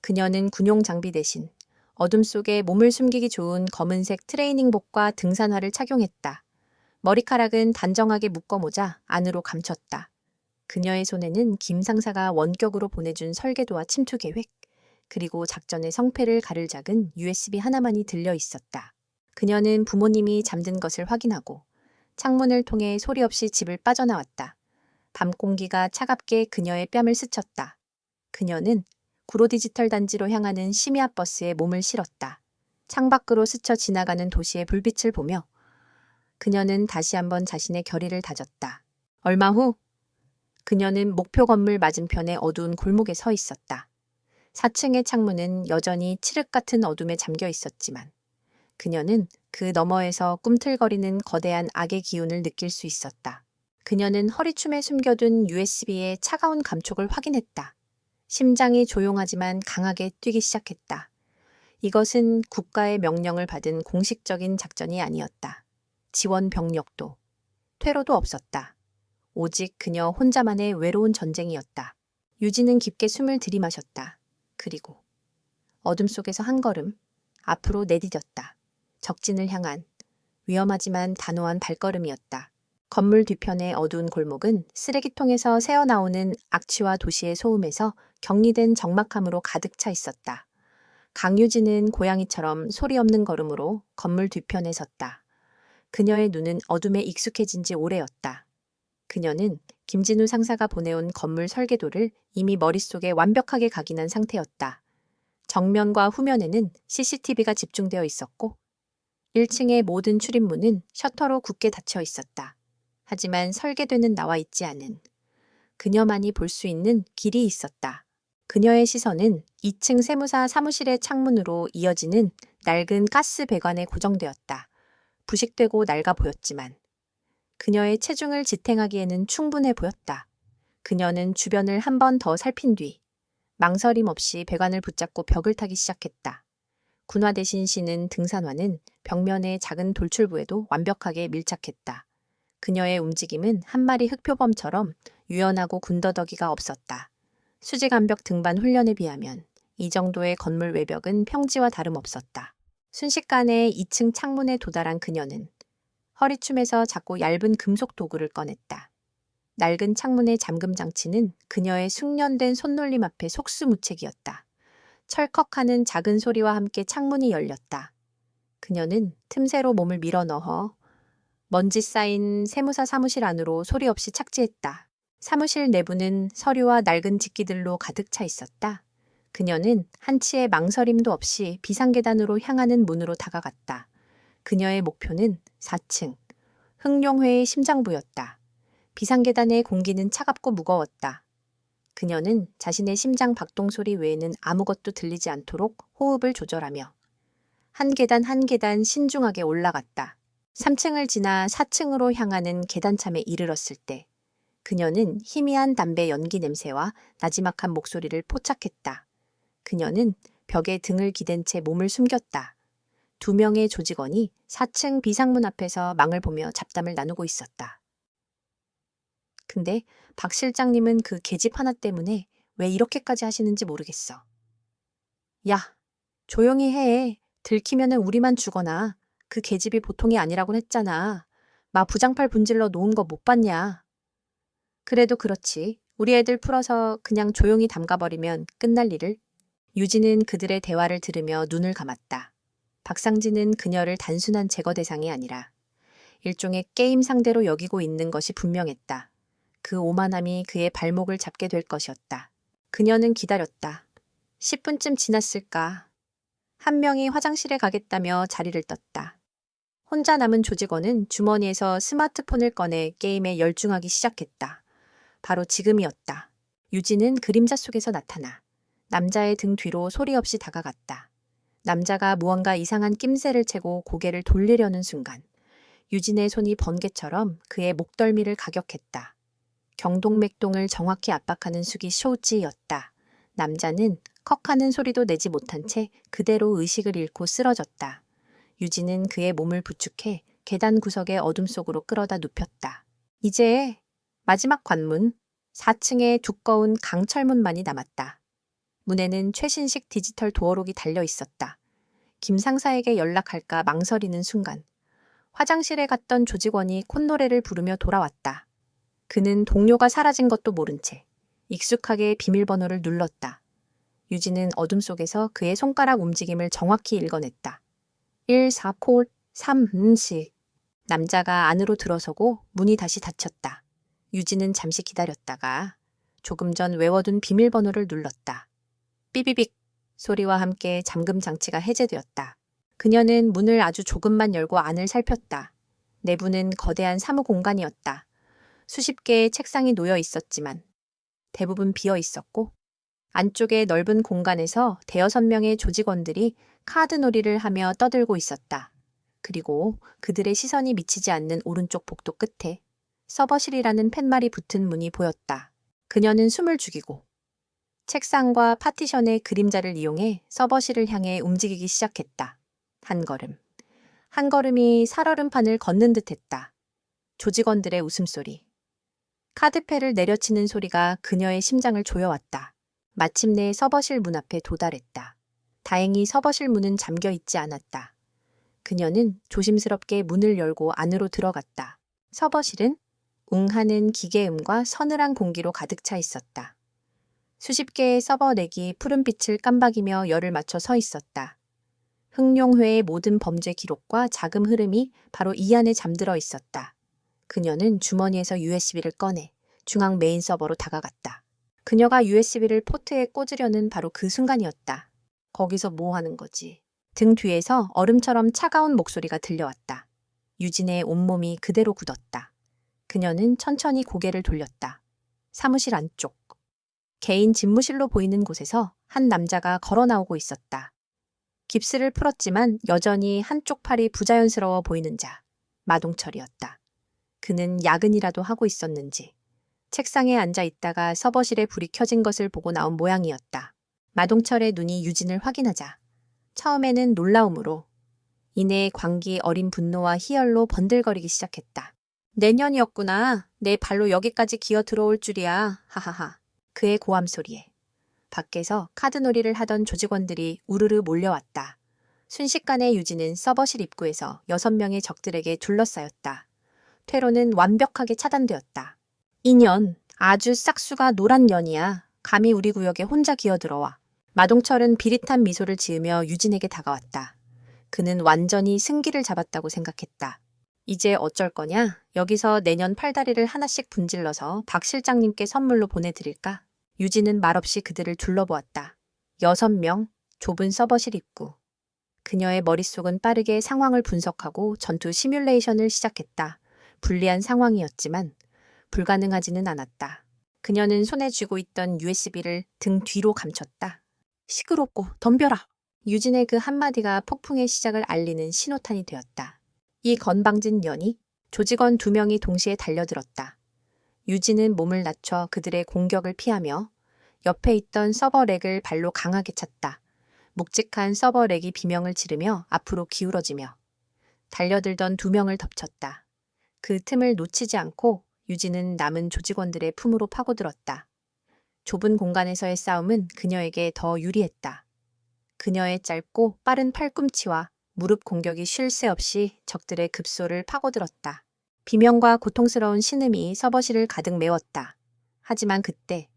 그녀는 군용 장비 대신 어둠 속에 몸을 숨기기 좋은 검은색 트레이닝복과 등산화를 착용했다. 머리카락은 단정하게 묶어모자 안으로 감췄다. 그녀의 손에는 김 상사가 원격으로 보내준 설계도와 침투 계획, 그리고 작전의 성패를 가를 작은 USB 하나만이 들려 있었다. 그녀는 부모님이 잠든 것을 확인하고 창문을 통해 소리 없이 집을 빠져나왔다. 밤 공기가 차갑게 그녀의 뺨을 스쳤다. 그녀는 구로 디지털 단지로 향하는 심야 버스에 몸을 실었다. 창밖으로 스쳐 지나가는 도시의 불빛을 보며 그녀는 다시 한번 자신의 결의를 다졌다. 얼마 후 그녀는 목표 건물 맞은편의 어두운 골목에 서 있었다. 4층의 창문은 여전히 칠흑 같은 어둠에 잠겨 있었지만 그녀는 그 너머에서 꿈틀거리는 거대한 악의 기운을 느낄 수 있었다. 그녀는 허리춤에 숨겨둔 USB의 차가운 감촉을 확인했다. 심장이 조용하지만 강하게 뛰기 시작했다. 이것은 국가의 명령을 받은 공식적인 작전이 아니었다. 지원 병력도, 퇴로도 없었다. 오직 그녀 혼자만의 외로운 전쟁이었다. 유진은 깊게 숨을 들이마셨다. 그리고 어둠 속에서 한 걸음 앞으로 내디뎠다. 적진을 향한 위험하지만 단호한 발걸음이었다. 건물 뒤편의 어두운 골목은 쓰레기통에서 새어나오는 악취와 도시의 소음에서 격리된 적막함으로 가득 차 있었다. 강유진은 고양이처럼 소리 없는 걸음으로 건물 뒤편에 섰다. 그녀의 눈은 어둠에 익숙해진 지 오래였다. 그녀는 김진우 상사가 보내온 건물 설계도를 이미 머릿속에 완벽하게 각인한 상태였다. 정면과 후면에는 CCTV가 집중되어 있었고 1층의 모든 출입문은 셔터로 굳게 닫혀 있었다. 하지만 설계도는 나와 있지 않은 그녀만이 볼 수 있는 길이 있었다. 그녀의 시선은 2층 세무사 사무실의 창문으로 이어지는 낡은 가스 배관에 고정되었다. 부식되고 낡아 보였지만 그녀의 체중을 지탱하기에는 충분해 보였다. 그녀는 주변을 한 번 더 살핀 뒤 망설임 없이 배관을 붙잡고 벽을 타기 시작했다. 군화 대신 신은 등산화는 벽면의 작은 돌출부에도 완벽하게 밀착했다. 그녀의 움직임은 한 마리 흑표범처럼 유연하고 군더더기가 없었다. 수직암벽 등반 훈련에 비하면 이 정도의 건물 외벽은 평지와 다름없었다. 순식간에 2층 창문에 도달한 그녀는 허리춤에서 작고 얇은 금속 도구를 꺼냈다. 낡은 창문의 잠금 장치는 그녀의 숙련된 손놀림 앞에 속수무책이었다. 철컥하는 작은 소리와 함께 창문이 열렸다. 그녀는 틈새로 몸을 밀어 넣어 먼지 쌓인 세무사 사무실 안으로 소리 없이 착지했다. 사무실 내부는 서류와 낡은 직기들로 가득 차 있었다. 그녀는 한치의 망설임도 없이 비상계단으로 향하는 문으로 다가갔다. 그녀의 목표는 4층, 흥룡회의 심장부였다. 비상계단의 공기는 차갑고 무거웠다. 그녀는 자신의 심장 박동 소리 외에는 아무것도 들리지 않도록 호흡을 조절하며 한 계단 한 계단 신중하게 올라갔다. 3층을 지나 4층으로 향하는 계단참에 이르렀을 때 그녀는 희미한 담배 연기 냄새와 나지막한 목소리를 포착했다. 그녀는 벽에 등을 기댄 채 몸을 숨겼다. 2명의 조직원이 4층 비상문 앞에서 망을 보며 잡담을 나누고 있었다. 근데 박 실장님은 그 계집 하나 때문에 왜 이렇게까지 하시는지 모르겠어. 야, 조용히 해. 들키면은 우리만 죽어나. 그 계집이 보통이 아니라곤 했잖아. 부장팔 분질러 놓은 거 못 봤냐? 그래도 그렇지. 우리 애들 풀어서 그냥 조용히 담가버리면 끝날 일을. 유진은 그들의 대화를 들으며 눈을 감았다. 박상진은 그녀를 단순한 제거 대상이 아니라 일종의 게임 상대로 여기고 있는 것이 분명했다. 그 오만함이 그의 발목을 잡게 될 것이었다. 그녀는 기다렸다. 10분쯤 지났을까. 한 명이 화장실에 가겠다며 자리를 떴다. 혼자 남은 조직원은 주머니에서 스마트폰을 꺼내 게임에 열중하기 시작했다. 바로 지금이었다. 유진은 그림자 속에서 나타나 남자의 등 뒤로 소리 없이 다가갔다. 남자가 무언가 이상한 낌새를 채고 고개를 돌리려는 순간 유진의 손이 번개처럼 그의 목덜미를 가격했다. 경동맥동을 정확히 압박하는 숙이 쇼우찌였다. 남자는 컥하는 소리도 내지 못한 채 그대로 의식을 잃고 쓰러졌다. 유진은 그의 몸을 부축해 계단 구석의 어둠 속으로 끌어다 눕혔다. 이제 마지막 관문, 4층의 두꺼운 강철문만이 남았다. 문에는 최신식 디지털 도어록이 달려 있었다. 김 상사에게 연락할까 망설이는 순간 화장실에 갔던 조직원이 콧노래를 부르며 돌아왔다. 그는 동료가 사라진 것도 모른 채 익숙하게 비밀번호를 눌렀다. 유진은 어둠 속에서 그의 손가락 움직임을 정확히 읽어냈다. 14콜 3시. 남자가 안으로 들어서고 문이 다시 닫혔다. 유진은 잠시 기다렸다가 조금 전 외워둔 비밀번호를 눌렀다. 삐비빅 소리와 함께 잠금 장치가 해제되었다. 그녀는 문을 아주 조금만 열고 안을 살폈다. 내부는 거대한 사무 공간이었다. 수십 개의 책상이 놓여 있었지만 대부분 비어 있었고 안쪽의 넓은 공간에서 대여섯 명의 조직원들이 카드놀이를 하며 떠들고 있었다. 그리고 그들의 시선이 미치지 않는 오른쪽 복도 끝에 서버실이라는 팻말이 붙은 문이 보였다. 그녀는 숨을 죽이고 책상과 파티션의 그림자를 이용해 서버실을 향해 움직이기 시작했다. 한 걸음. 한 걸음이 살얼음판을 걷는 듯했다. 조직원들의 웃음소리. 카드패를 내려치는 소리가 그녀의 심장을 조여왔다. 마침내 서버실 문 앞에 도달했다. 다행히 서버실 문은 잠겨 있지 않았다. 그녀는 조심스럽게 문을 열고 안으로 들어갔다. 서버실은 웅하는 기계음과 서늘한 공기로 가득 차 있었다. 수십 개의 서버 렉이 푸른빛을 깜박이며 열을 맞춰 서 있었다. 흑룡회의 모든 범죄 기록과 자금 흐름이 바로 이 안에 잠들어 있었다. 그녀는 주머니에서 USB를 꺼내 중앙 메인 서버로 다가갔다. 그녀가 USB를 포트에 꽂으려는 바로 그 순간이었다. 거기서 뭐 하는 거지? 등 뒤에서 얼음처럼 차가운 목소리가 들려왔다. 유진의 온몸이 그대로 굳었다. 그녀는 천천히 고개를 돌렸다. 사무실 안쪽. 개인 집무실로 보이는 곳에서 한 남자가 걸어 나오고 있었다. 깁스를 풀었지만 여전히 한쪽 팔이 부자연스러워 보이는 자. 마동철이었다. 그는 야근이라도 하고 있었는지 책상에 앉아 있다가 서버실에 불이 켜진 것을 보고 나온 모양이었다. 마동철의 눈이 유진을 확인하자 처음에는 놀라움으로 이내 광기 어린 분노와 희열로 번들거리기 시작했다. 내년이었구나. 내 발로 여기까지 기어 들어올 줄이야. 하하하. 그의 고함 소리에 밖에서 카드놀이를 하던 조직원들이 우르르 몰려왔다. 순식간에 유진은 서버실 입구에서 6명의 적들에게 둘러싸였다. 퇴로는 완벽하게 차단되었다. 이년, 아주 싹수가 노란 년이야. 감히 우리 구역에 혼자 기어들어와. 마동철은 비릿한 미소를 지으며 유진에게 다가왔다. 그는 완전히 승기를 잡았다고 생각했다. 이제 어쩔 거냐? 여기서 내년 팔다리를 하나씩 분질러서 박 실장님께 선물로 보내드릴까? 유진은 말없이 그들을 둘러보았다. 6명, 좁은 서버실 입구. 그녀의 머릿속은 빠르게 상황을 분석하고 전투 시뮬레이션을 시작했다. 불리한 상황이었지만 불가능하지는 않았다. 그녀는 손에 쥐고 있던 USB를 등 뒤로 감췄다. 시끄럽고 덤벼라. 유진의 그 한마디가 폭풍의 시작을 알리는 신호탄이 되었다. 이 건방진 년이 조직원 2명이 동시에 달려들었다. 유진은 몸을 낮춰 그들의 공격을 피하며 옆에 있던 서버 렉을 발로 강하게 찼다. 묵직한 서버 렉이 비명을 지르며 앞으로 기울어지며 달려들던 2명을 덮쳤다. 그 틈을 놓치지 않고 유진은 남은 조직원들의 품으로 파고들었다. 좁은 공간에서의 싸움은 그녀에게 더 유리했다. 그녀의 짧고 빠른 팔꿈치와 무릎 공격이 쉴 새 없이 적들의 급소를 파고들었다. 비명과 고통스러운 신음이 서버실을 가득 메웠다. 하지만 그때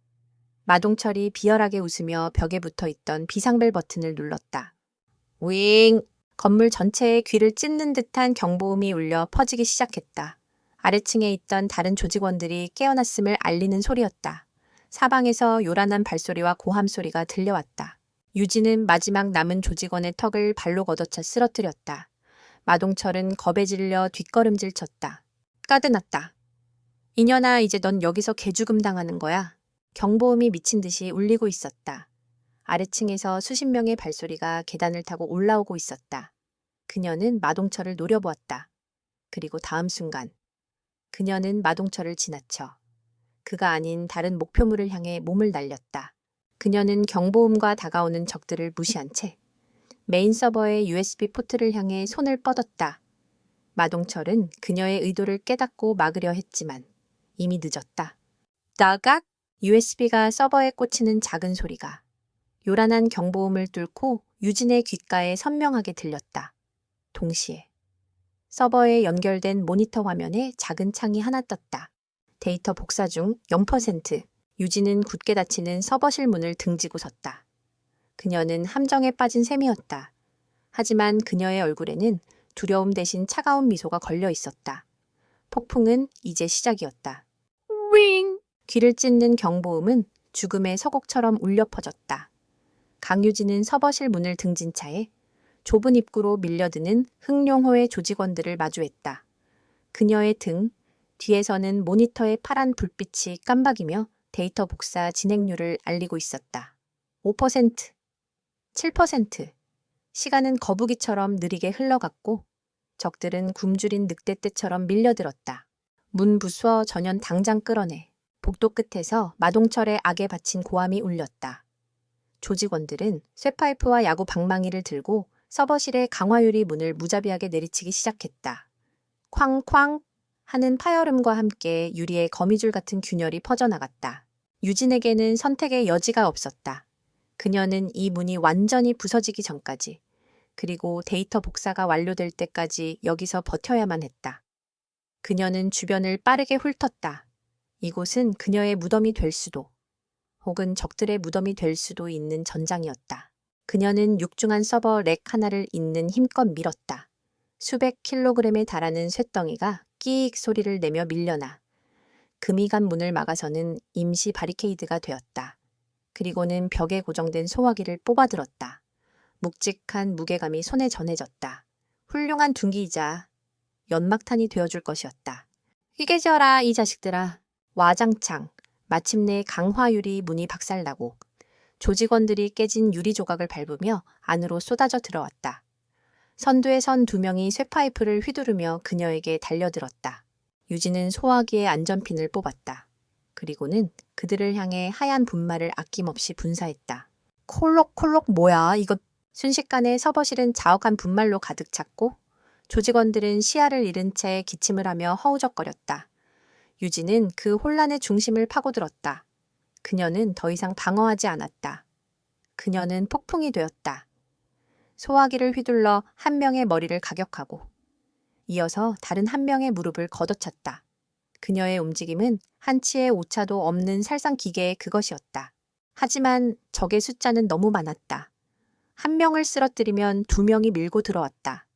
마동철이 비열하게 웃으며 벽에 붙어 있던 비상벨 버튼을 눌렀다. 윙! 건물 전체에 귀를 찢는 듯한 경보음이 울려 퍼지기 시작했다. 아래층에 있던 다른 조직원들이 깨어났음을 알리는 소리였다. 사방에서 요란한 발소리와 고함 소리가 들려왔다. 유진은 마지막 남은 조직원의 턱을 발로 걷어차 쓰러뜨렸다. 마동철은 겁에 질려 뒷걸음질 쳤다. 까드났다. 이년아, 이제 넌 여기서 개죽음 당하는 거야. 경보음이 미친 듯이 울리고 있었다. 아래층에서 수십 명의 발소리가 계단을 타고 올라오고 있었다. 그녀는 마동철을 노려보았다. 그리고 다음 순간 그녀는 마동철을 지나쳐 그가 아닌 다른 목표물을 향해 몸을 날렸다. 그녀는 경보음과 다가오는 적들을 무시한 채 메인 서버의 USB 포트를 향해 손을 뻗었다. 마동철은 그녀의 의도를 깨닫고 막으려 했지만 이미 늦었다. 따각! USB가 서버에 꽂히는 작은 소리가 요란한 경보음을 뚫고 유진의 귓가에 선명하게 들렸다. 동시에 서버에 연결된 모니터 화면에 작은 창이 하나 떴다. 데이터 복사 중 0%. 유진은 굳게 닫히는 서버실 문을 등지고 섰다. 그녀는 함정에 빠진 셈이었다. 하지만 그녀의 얼굴에는 두려움 대신 차가운 미소가 걸려 있었다. 폭풍은 이제 시작이었다. 윙! 귀를 찢는 경보음은 죽음의 서곡처럼 울려 퍼졌다. 강유진은 서버실 문을 등진 차에 좁은 입구로 밀려드는 흑룡호의 조직원들을 마주했다. 그녀의 등 뒤에서는 모니터의 파란 불빛이 깜박이며 데이터 복사 진행률을 알리고 있었다. 5%, 7%. 시간은 거북이처럼 느리게 흘러갔고 적들은 굶주린 늑대떼처럼 밀려들었다. 문 부수어 전연 당장 끌어내. 복도 끝에서 마동철의 악에 바친 고함이 울렸다. 조직원들은 쇠파이프와 야구 방망이를 들고 서버실의 강화유리 문을 무자비하게 내리치기 시작했다. 쾅쾅 하는 파열음과 함께 유리에 거미줄 같은 균열이 퍼져나갔다. 유진에게는 선택의 여지가 없었다. 그녀는 이 문이 완전히 부서지기 전까지, 그리고 데이터 복사가 완료될 때까지 여기서 버텨야만 했다. 그녀는 주변을 빠르게 훑었다. 이곳은 그녀의 무덤이 될 수도, 혹은 적들의 무덤이 될 수도 있는 전장이었다. 그녀는 육중한 서버 렉 하나를 잇는 힘껏 밀었다. 수백 킬로그램에 달하는 쇳덩이가 끼익 소리를 내며 밀려나 금이 간 문을 막아서는 임시 바리케이드가 되었다. 그리고는 벽에 고정된 소화기를 뽑아들었다. 묵직한 무게감이 손에 전해졌다. 훌륭한 둔기이자 연막탄이 되어줄 것이었다. 희게져라 이 자식들아. 와장창 마침내 강화유리 문이 박살나고 조직원들이 깨진 유리 조각을 밟으며 안으로 쏟아져 들어왔다. 선두에 선 두 명이 쇠파이프를 휘두르며 그녀에게 달려들었다. 유진은 소화기의 안전핀을 뽑았다. 그리고는 그들을 향해 하얀 분말을 아낌없이 분사했다. 콜록콜록 뭐야 이거. 순식간에 서버실은 자욱한 분말로 가득 찼고 조직원들은 시야를 잃은 채 기침을 하며 허우적거렸다. 유진은 그 혼란의 중심을 파고들었다. 그녀는 더 이상 방어하지 않았다. 그녀는 폭풍이 되었다. 소화기를 휘둘러 한 명의 머리를 가격하고 이어서 다른 한 명의 무릎을 걷어찼다. 그녀의 움직임은 한치의 오차도 없는 살상 기계의 그것이었다. 하지만 적의 숫자는 너무 많았다. 한 명을 쓰러뜨리면 두 명이 밀고 들어왔다.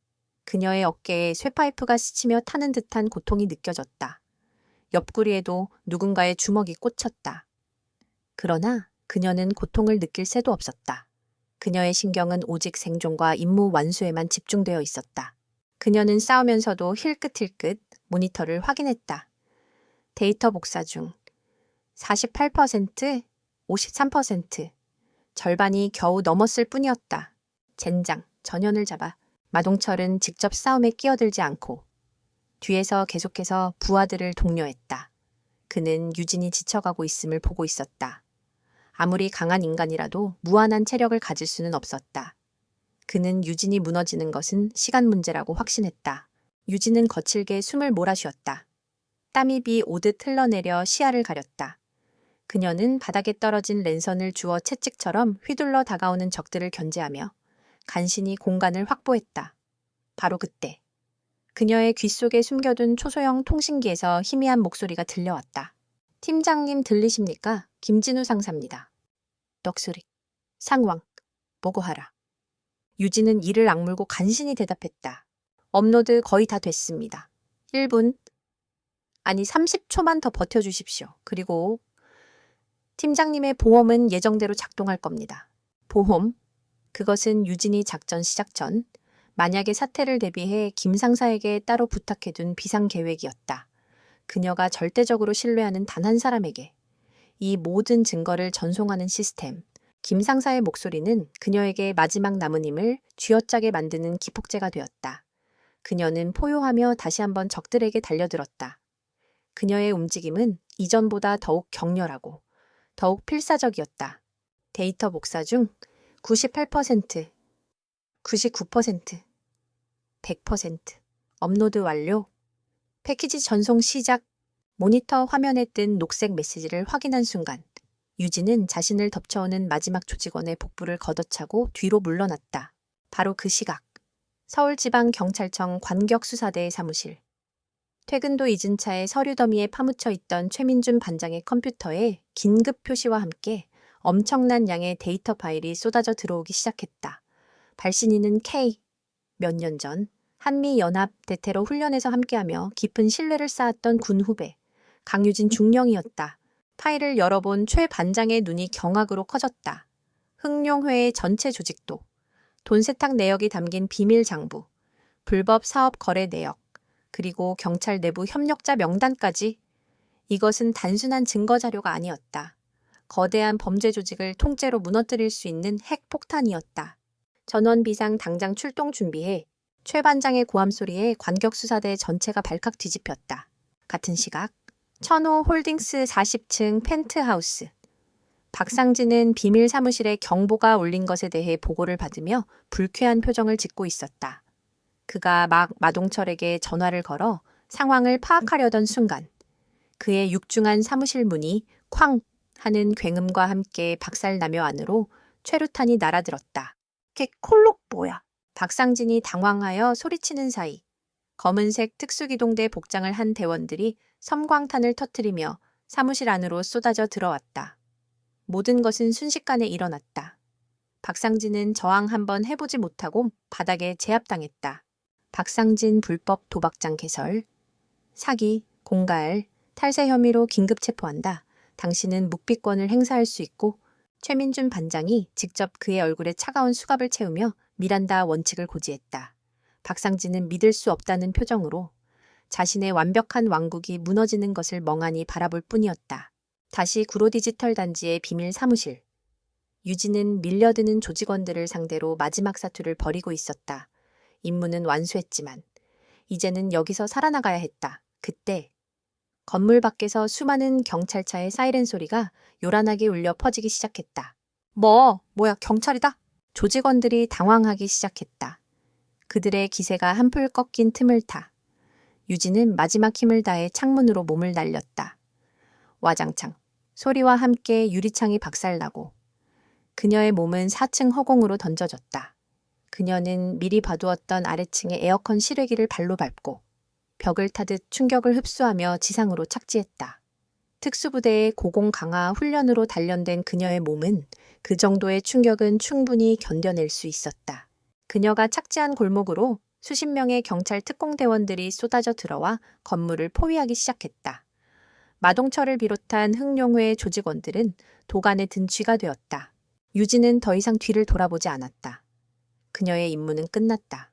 그녀의 어깨에 쇠파이프가 스치며 타는 듯한 고통이 느껴졌다. 옆구리에도 누군가의 주먹이 꽂혔다. 그러나 그녀는 고통을 느낄 새도 없었다. 그녀의 신경은 오직 생존과 임무 완수에만 집중되어 있었다. 그녀는 싸우면서도 힐끗힐끗 모니터를 확인했다. 데이터 복사 중 48%, 53%, 절반이 겨우 넘었을 뿐이었다. 젠장, 전연을 잡아. 마동철은 직접 싸움에 끼어들지 않고 뒤에서 계속해서 부하들을 독려했다. 그는 유진이 지쳐가고 있음을 보고 있었다. 아무리 강한 인간이라도 무한한 체력을 가질 수는 없었다. 그는 유진이 무너지는 것은 시간 문제라고 확신했다. 유진은 거칠게 숨을 몰아쉬었다. 땀이 비 오듯 흘러내려 시야를 가렸다. 그녀는 바닥에 떨어진 랜선을 주워 채찍처럼 휘둘러 다가오는 적들을 견제하며 간신히 공간을 확보했다. 바로 그때 그녀의 귀 속에 숨겨둔 초소형 통신기에서 희미한 목소리가 들려왔다. 팀장님 들리십니까? 김진우 상사입니다. 넋소리. 상황. 보고하라. 유진은 이를 악물고 간신히 대답했다. 업로드 거의 다 됐습니다. 1분. 아니 30초만 더 버텨주십시오. 그리고 팀장님의 보험은 예정대로 작동할 겁니다. 보험? 그것은 유진이 작전 시작 전 만약의 사태를 대비해 김 상사에게 따로 부탁해둔 비상계획이었다. 그녀가 절대적으로 신뢰하는 단 한 사람에게 이 모든 증거를 전송하는 시스템. 김 상사의 목소리는 그녀에게 마지막 남은 힘을 쥐어짜게 만드는 기폭제가 되었다. 그녀는 포효하며 다시 한번 적들에게 달려들었다. 그녀의 움직임은 이전보다 더욱 격렬하고 더욱 필사적이었다. 데이터 복사 중 98%, 99%, 100%, 업로드 완료, 패키지 전송 시작. 모니터 화면에 뜬 녹색 메시지를 확인한 순간 유진은 자신을 덮쳐오는 마지막 조직원의 복부를 걷어차고 뒤로 물러났다. 바로 그 시각, 서울지방경찰청 관격수사대 사무실. 퇴근도 잊은 차에 서류 더미에 파묻혀 있던 최민준 반장의 컴퓨터에 긴급 표시와 함께 엄청난 양의 데이터 파일이 쏟아져 들어오기 시작했다. 발신인은 K. 몇 년 전 한미연합 대테러 훈련에서 함께하며 깊은 신뢰를 쌓았던 군 후배 강유진 중령이었다. 파일을 열어본 최 반장의 눈이 경악으로 커졌다. 흥룡회의 전체 조직도, 돈 세탁 내역이 담긴 비밀 장부, 불법 사업 거래 내역, 그리고 경찰 내부 협력자 명단까지. 이것은 단순한 증거 자료가 아니었다. 거대한 범죄 조직을 통째로 무너뜨릴 수 있는 핵폭탄이었다. 전원 비상 당장 출동 준비해. 최 반장의 고함 소리에 관격수사대 전체가 발칵 뒤집혔다. 같은 시각 천호 홀딩스 40층 펜트하우스. 박상진은 비밀 사무실에 경보가 울린 것에 대해 보고를 받으며 불쾌한 표정을 짓고 있었다. 그가 막 마동철에게 전화를 걸어 상황을 파악하려던 순간 그의 육중한 사무실 문이 쾅 하는 굉음과 함께 박살나며 안으로 최루탄이 날아들었다. 걔 콜록 뭐야? 박상진이 당황하여 소리치는 사이 검은색 특수기동대 복장을 한 대원들이 섬광탄을 터뜨리며 사무실 안으로 쏟아져 들어왔다. 모든 것은 순식간에 일어났다. 박상진은 저항 한번 해보지 못하고 바닥에 제압당했다. 박상진 불법 도박장 개설, 사기, 공갈, 탈세 혐의로 긴급 체포한다. 당신은 묵비권을 행사할 수 있고 최민준 반장이 직접 그의 얼굴에 차가운 수갑을 채우며 미란다 원칙을 고지했다. 박상진은 믿을 수 없다는 표정으로 자신의 완벽한 왕국이 무너지는 것을 멍하니 바라볼 뿐이었다. 다시 구로 디지털 단지의 비밀 사무실. 유진은 밀려드는 조직원들을 상대로 마지막 사투를 벌이고 있었다. 임무는 완수했지만 이제는 여기서 살아나가야 했다. 그때 건물 밖에서 수많은 경찰차의 사이렌 소리가 요란하게 울려 퍼지기 시작했다. 뭐야 경찰이다? 조직원들이 당황하기 시작했다. 그들의 기세가 한풀 꺾인 틈을 타 유진은 마지막 힘을 다해 창문으로 몸을 날렸다. 와장창 소리와 함께 유리창이 박살나고 그녀의 몸은 4층 허공으로 던져졌다. 그녀는 미리 봐두었던 아래층의 에어컨 실외기를 발로 밟고 벽을 타듯 충격을 흡수하며 지상으로 착지했다. 특수부대의 고공 강화 훈련으로 단련된 그녀의 몸은 그 정도의 충격은 충분히 견뎌낼 수 있었다. 그녀가 착지한 골목으로 수십 명의 경찰 특공대원들이 쏟아져 들어와 건물을 포위하기 시작했다. 마동철을 비롯한 흥룡회 조직원들은 도간에 든 쥐가 되었다. 유진은 더 이상 뒤를 돌아보지 않았다. 그녀의 임무는 끝났다.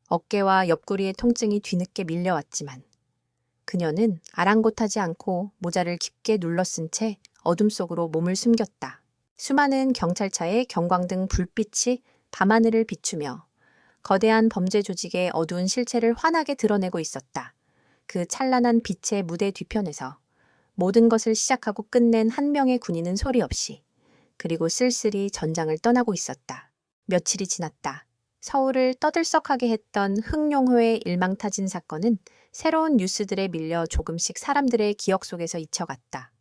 어깨와 옆구리의 통증이 뒤늦게 밀려왔지만 그녀는 아랑곳하지 않고 모자를 깊게 눌러쓴 채 어둠 속으로 몸을 숨겼다. 수많은 경찰차의 경광등 불빛이 밤하늘을 비추며 거대한 범죄 조직의 어두운 실체를 환하게 드러내고 있었다. 그 찬란한 빛의 무대 뒤편에서 모든 것을 시작하고 끝낸 한 명의 군인은 소리 없이 그리고 쓸쓸히 전장을 떠나고 있었다. 며칠이 지났다. 서울을 떠들썩하게 했던 흥룡호의 일망타진 사건은 새로운 뉴스들에 밀려 조금씩 사람들의 기억 속에서 잊혀갔다.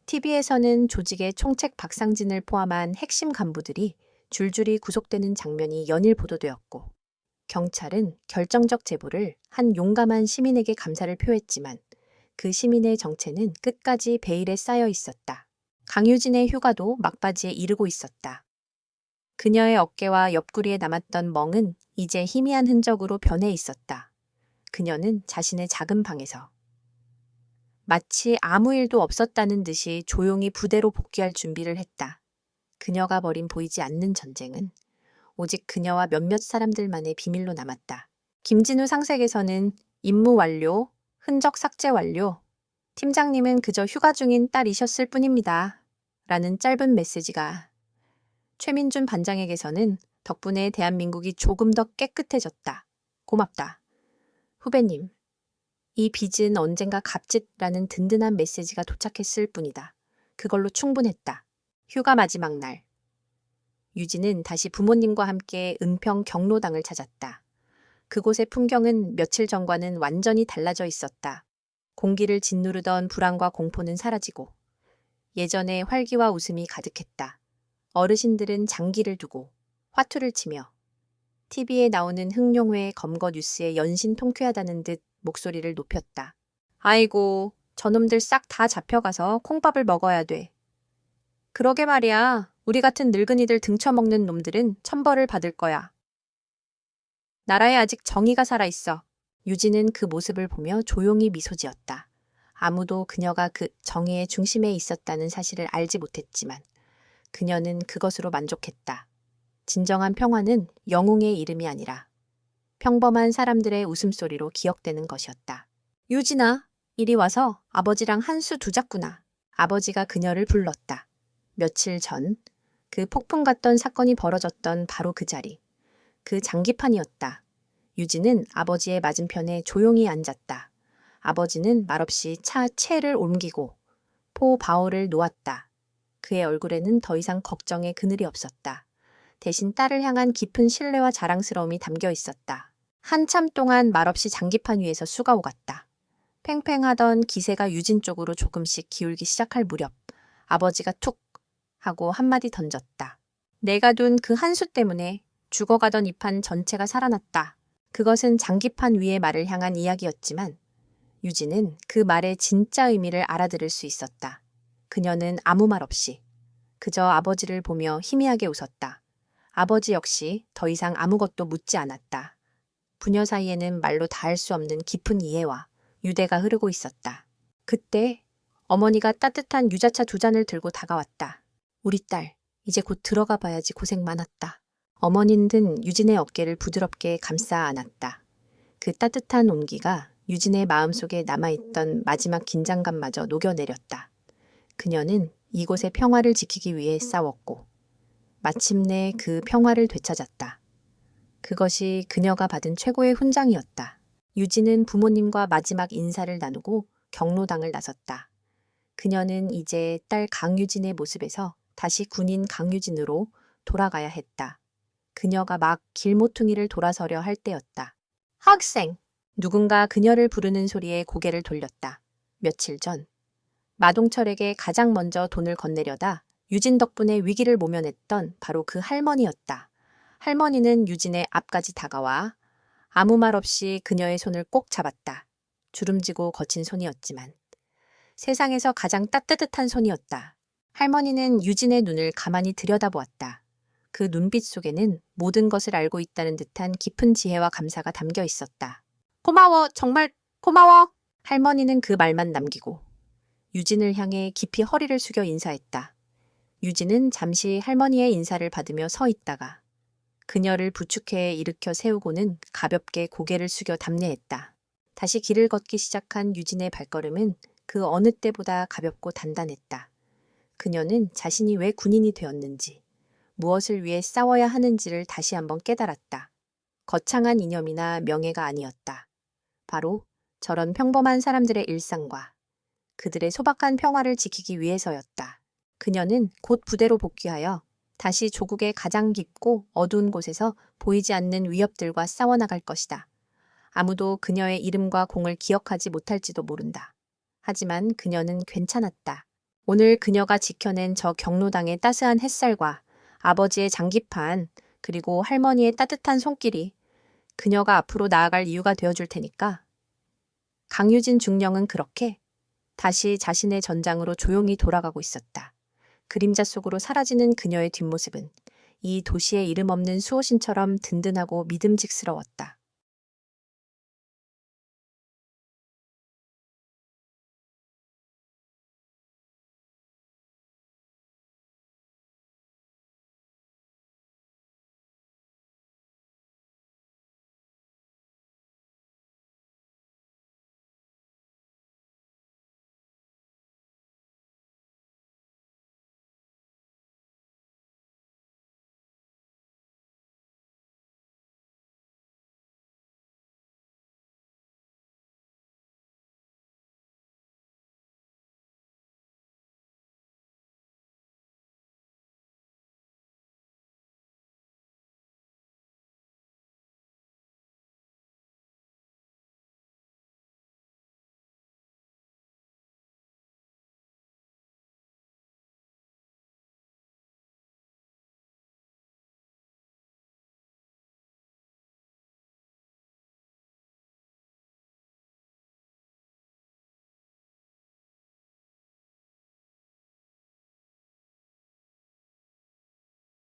TV에서는 조직의 총책 박상진을 포함한 핵심 간부들이 줄줄이 구속되는 장면이 연일 보도되었고 경찰은 결정적 제보를 한 용감한 시민에게 감사를 표했지만 그 시민의 정체는 끝까지 베일에 쌓여 있었다. 강유진의 휴가도 막바지에 이르고 있었다. 그녀의 어깨와 옆구리에 남았던 멍은 이제 희미한 흔적으로 변해 있었다. 그녀는 자신의 작은 방에서 마치 아무 일도 없었다는 듯이 조용히 부대로 복귀할 준비를 했다. 그녀가 벌인 보이지 않는 전쟁은 오직 그녀와 몇몇 사람들만의 비밀로 남았다. 김진우 상색에서는 임무 완료, 흔적 삭제 완료, 팀장님은 그저 휴가 중인 딸이셨을 뿐입니다. 라는 짧은 메시지가, 최민준 반장에게서는 덕분에 대한민국이 조금 더 깨끗해졌다. 고맙다. 후배님, 이 빚은 언젠가 갚짓라는 든든한 메시지가 도착했을 뿐이다. 그걸로 충분했다. 휴가 마지막 날. 유진은 다시 부모님과 함께 은평 경로당을 찾았다. 그곳의 풍경은 며칠 전과는 완전히 달라져 있었다. 공기를 짓누르던 불안과 공포는 사라지고 예전의 활기와 웃음이 가득했다. 어르신들은 장기를 두고 화투를 치며 TV에 나오는 흥룡회 검거 뉴스에 연신 통쾌하다는 듯 목소리를 높였다. 아이고, 저놈들 싹 다 잡혀가서 콩밥을 먹어야 돼. 그러게 말이야. 우리 같은 늙은이들 등쳐먹는 놈들은 천벌을 받을 거야. 나라에 아직 정의가 살아있어. 유진은 그 모습을 보며 조용히 미소 지었다. 아무도 그녀가 그 정의의 중심에 있었다는 사실을 알지 못했지만 그녀는 그것으로 만족했다. 진정한 평화는 영웅의 이름이 아니라 평범한 사람들의 웃음소리로 기억되는 것이었다. 유진아, 이리 와서 아버지랑 한 수 두자꾸나. 아버지가 그녀를 불렀다. 며칠 전 그 폭풍 같던 사건이 벌어졌던 바로 그 자리. 그 장기판이었다. 유진은 아버지의 맞은편에 조용히 앉았다. 아버지는 말없이 차 채를 옮기고 포 바울을 놓았다. 그의 얼굴에는 더 이상 걱정의 그늘이 없었다. 대신 딸을 향한 깊은 신뢰와 자랑스러움이 담겨 있었다. 한참 동안 말없이 장기판 위에서 수가 오갔다. 팽팽하던 기세가 유진 쪽으로 조금씩 기울기 시작할 무렵 아버지가 툭 하고 한마디 던졌다. 내가 둔 그 한 수 때문에 죽어가던 이 판 전체가 살아났다. 그것은 장기판 위의 말을 향한 이야기였지만 유진은 그 말의 진짜 의미를 알아들을 수 있었다. 그녀는 아무 말 없이 그저 아버지를 보며 희미하게 웃었다. 아버지 역시 더 이상 아무것도 묻지 않았다. 부녀 사이에는 말로 닿을 수 없는 깊은 이해와 유대가 흐르고 있었다. 그때 어머니가 따뜻한 유자차 2잔을 들고 다가왔다. 우리 딸, 이제 곧 들어가 봐야지. 고생 많았다. 어머니는 유진의 어깨를 부드럽게 감싸 안았다. 그 따뜻한 온기가 유진의 마음속에 남아있던 마지막 긴장감마저 녹여내렸다. 그녀는 이곳의 평화를 지키기 위해 싸웠고 마침내 그 평화를 되찾았다. 그것이 그녀가 받은 최고의 훈장이었다. 유진은 부모님과 마지막 인사를 나누고 경로당을 나섰다. 그녀는 이제 딸 강유진의 모습에서 다시 군인 강유진으로 돌아가야 했다. 그녀가 막 길모퉁이를 돌아서려 할 때였다. 학생! 누군가 그녀를 부르는 소리에 고개를 돌렸다. 며칠 전 마동철에게 가장 먼저 돈을 건네려다 유진 덕분에 위기를 모면했던 바로 그 할머니였다. 할머니는 유진의 앞까지 다가와 아무 말 없이 그녀의 손을 꼭 잡았다. 주름지고 거친 손이었지만 세상에서 가장 따뜻한 손이었다. 할머니는 유진의 눈을 가만히 들여다보았다. 그 눈빛 속에는 모든 것을 알고 있다는 듯한 깊은 지혜와 감사가 담겨 있었다. 고마워, 정말 고마워. 할머니는 그 말만 남기고 유진을 향해 깊이 허리를 숙여 인사했다. 유진은 잠시 할머니의 인사를 받으며 서 있다가 그녀를 부축해 일으켜 세우고는 가볍게 고개를 숙여 답례했다. 다시 길을 걷기 시작한 유진의 발걸음은 그 어느 때보다 가볍고 단단했다. 그녀는 자신이 왜 군인이 되었는지, 무엇을 위해 싸워야 하는지를 다시 한번 깨달았다. 거창한 이념이나 명예가 아니었다. 바로 저런 평범한 사람들의 일상과 그들의 소박한 평화를 지키기 위해서였다. 그녀는 곧 부대로 복귀하여 다시 조국의 가장 깊고 어두운 곳에서 보이지 않는 위협들과 싸워나갈 것이다. 아무도 그녀의 이름과 공을 기억하지 못할지도 모른다. 하지만 그녀는 괜찮았다. 오늘 그녀가 지켜낸 저 경로당의 따스한 햇살과 아버지의 장기판, 그리고 할머니의 따뜻한 손길이 그녀가 앞으로 나아갈 이유가 되어줄 테니까. 강유진 중령은 그렇게 다시 자신의 전장으로 조용히 돌아가고 있었다. 그림자 속으로 사라지는 그녀의 뒷모습은 이 도시의 이름 없는 수호신처럼 든든하고 믿음직스러웠다.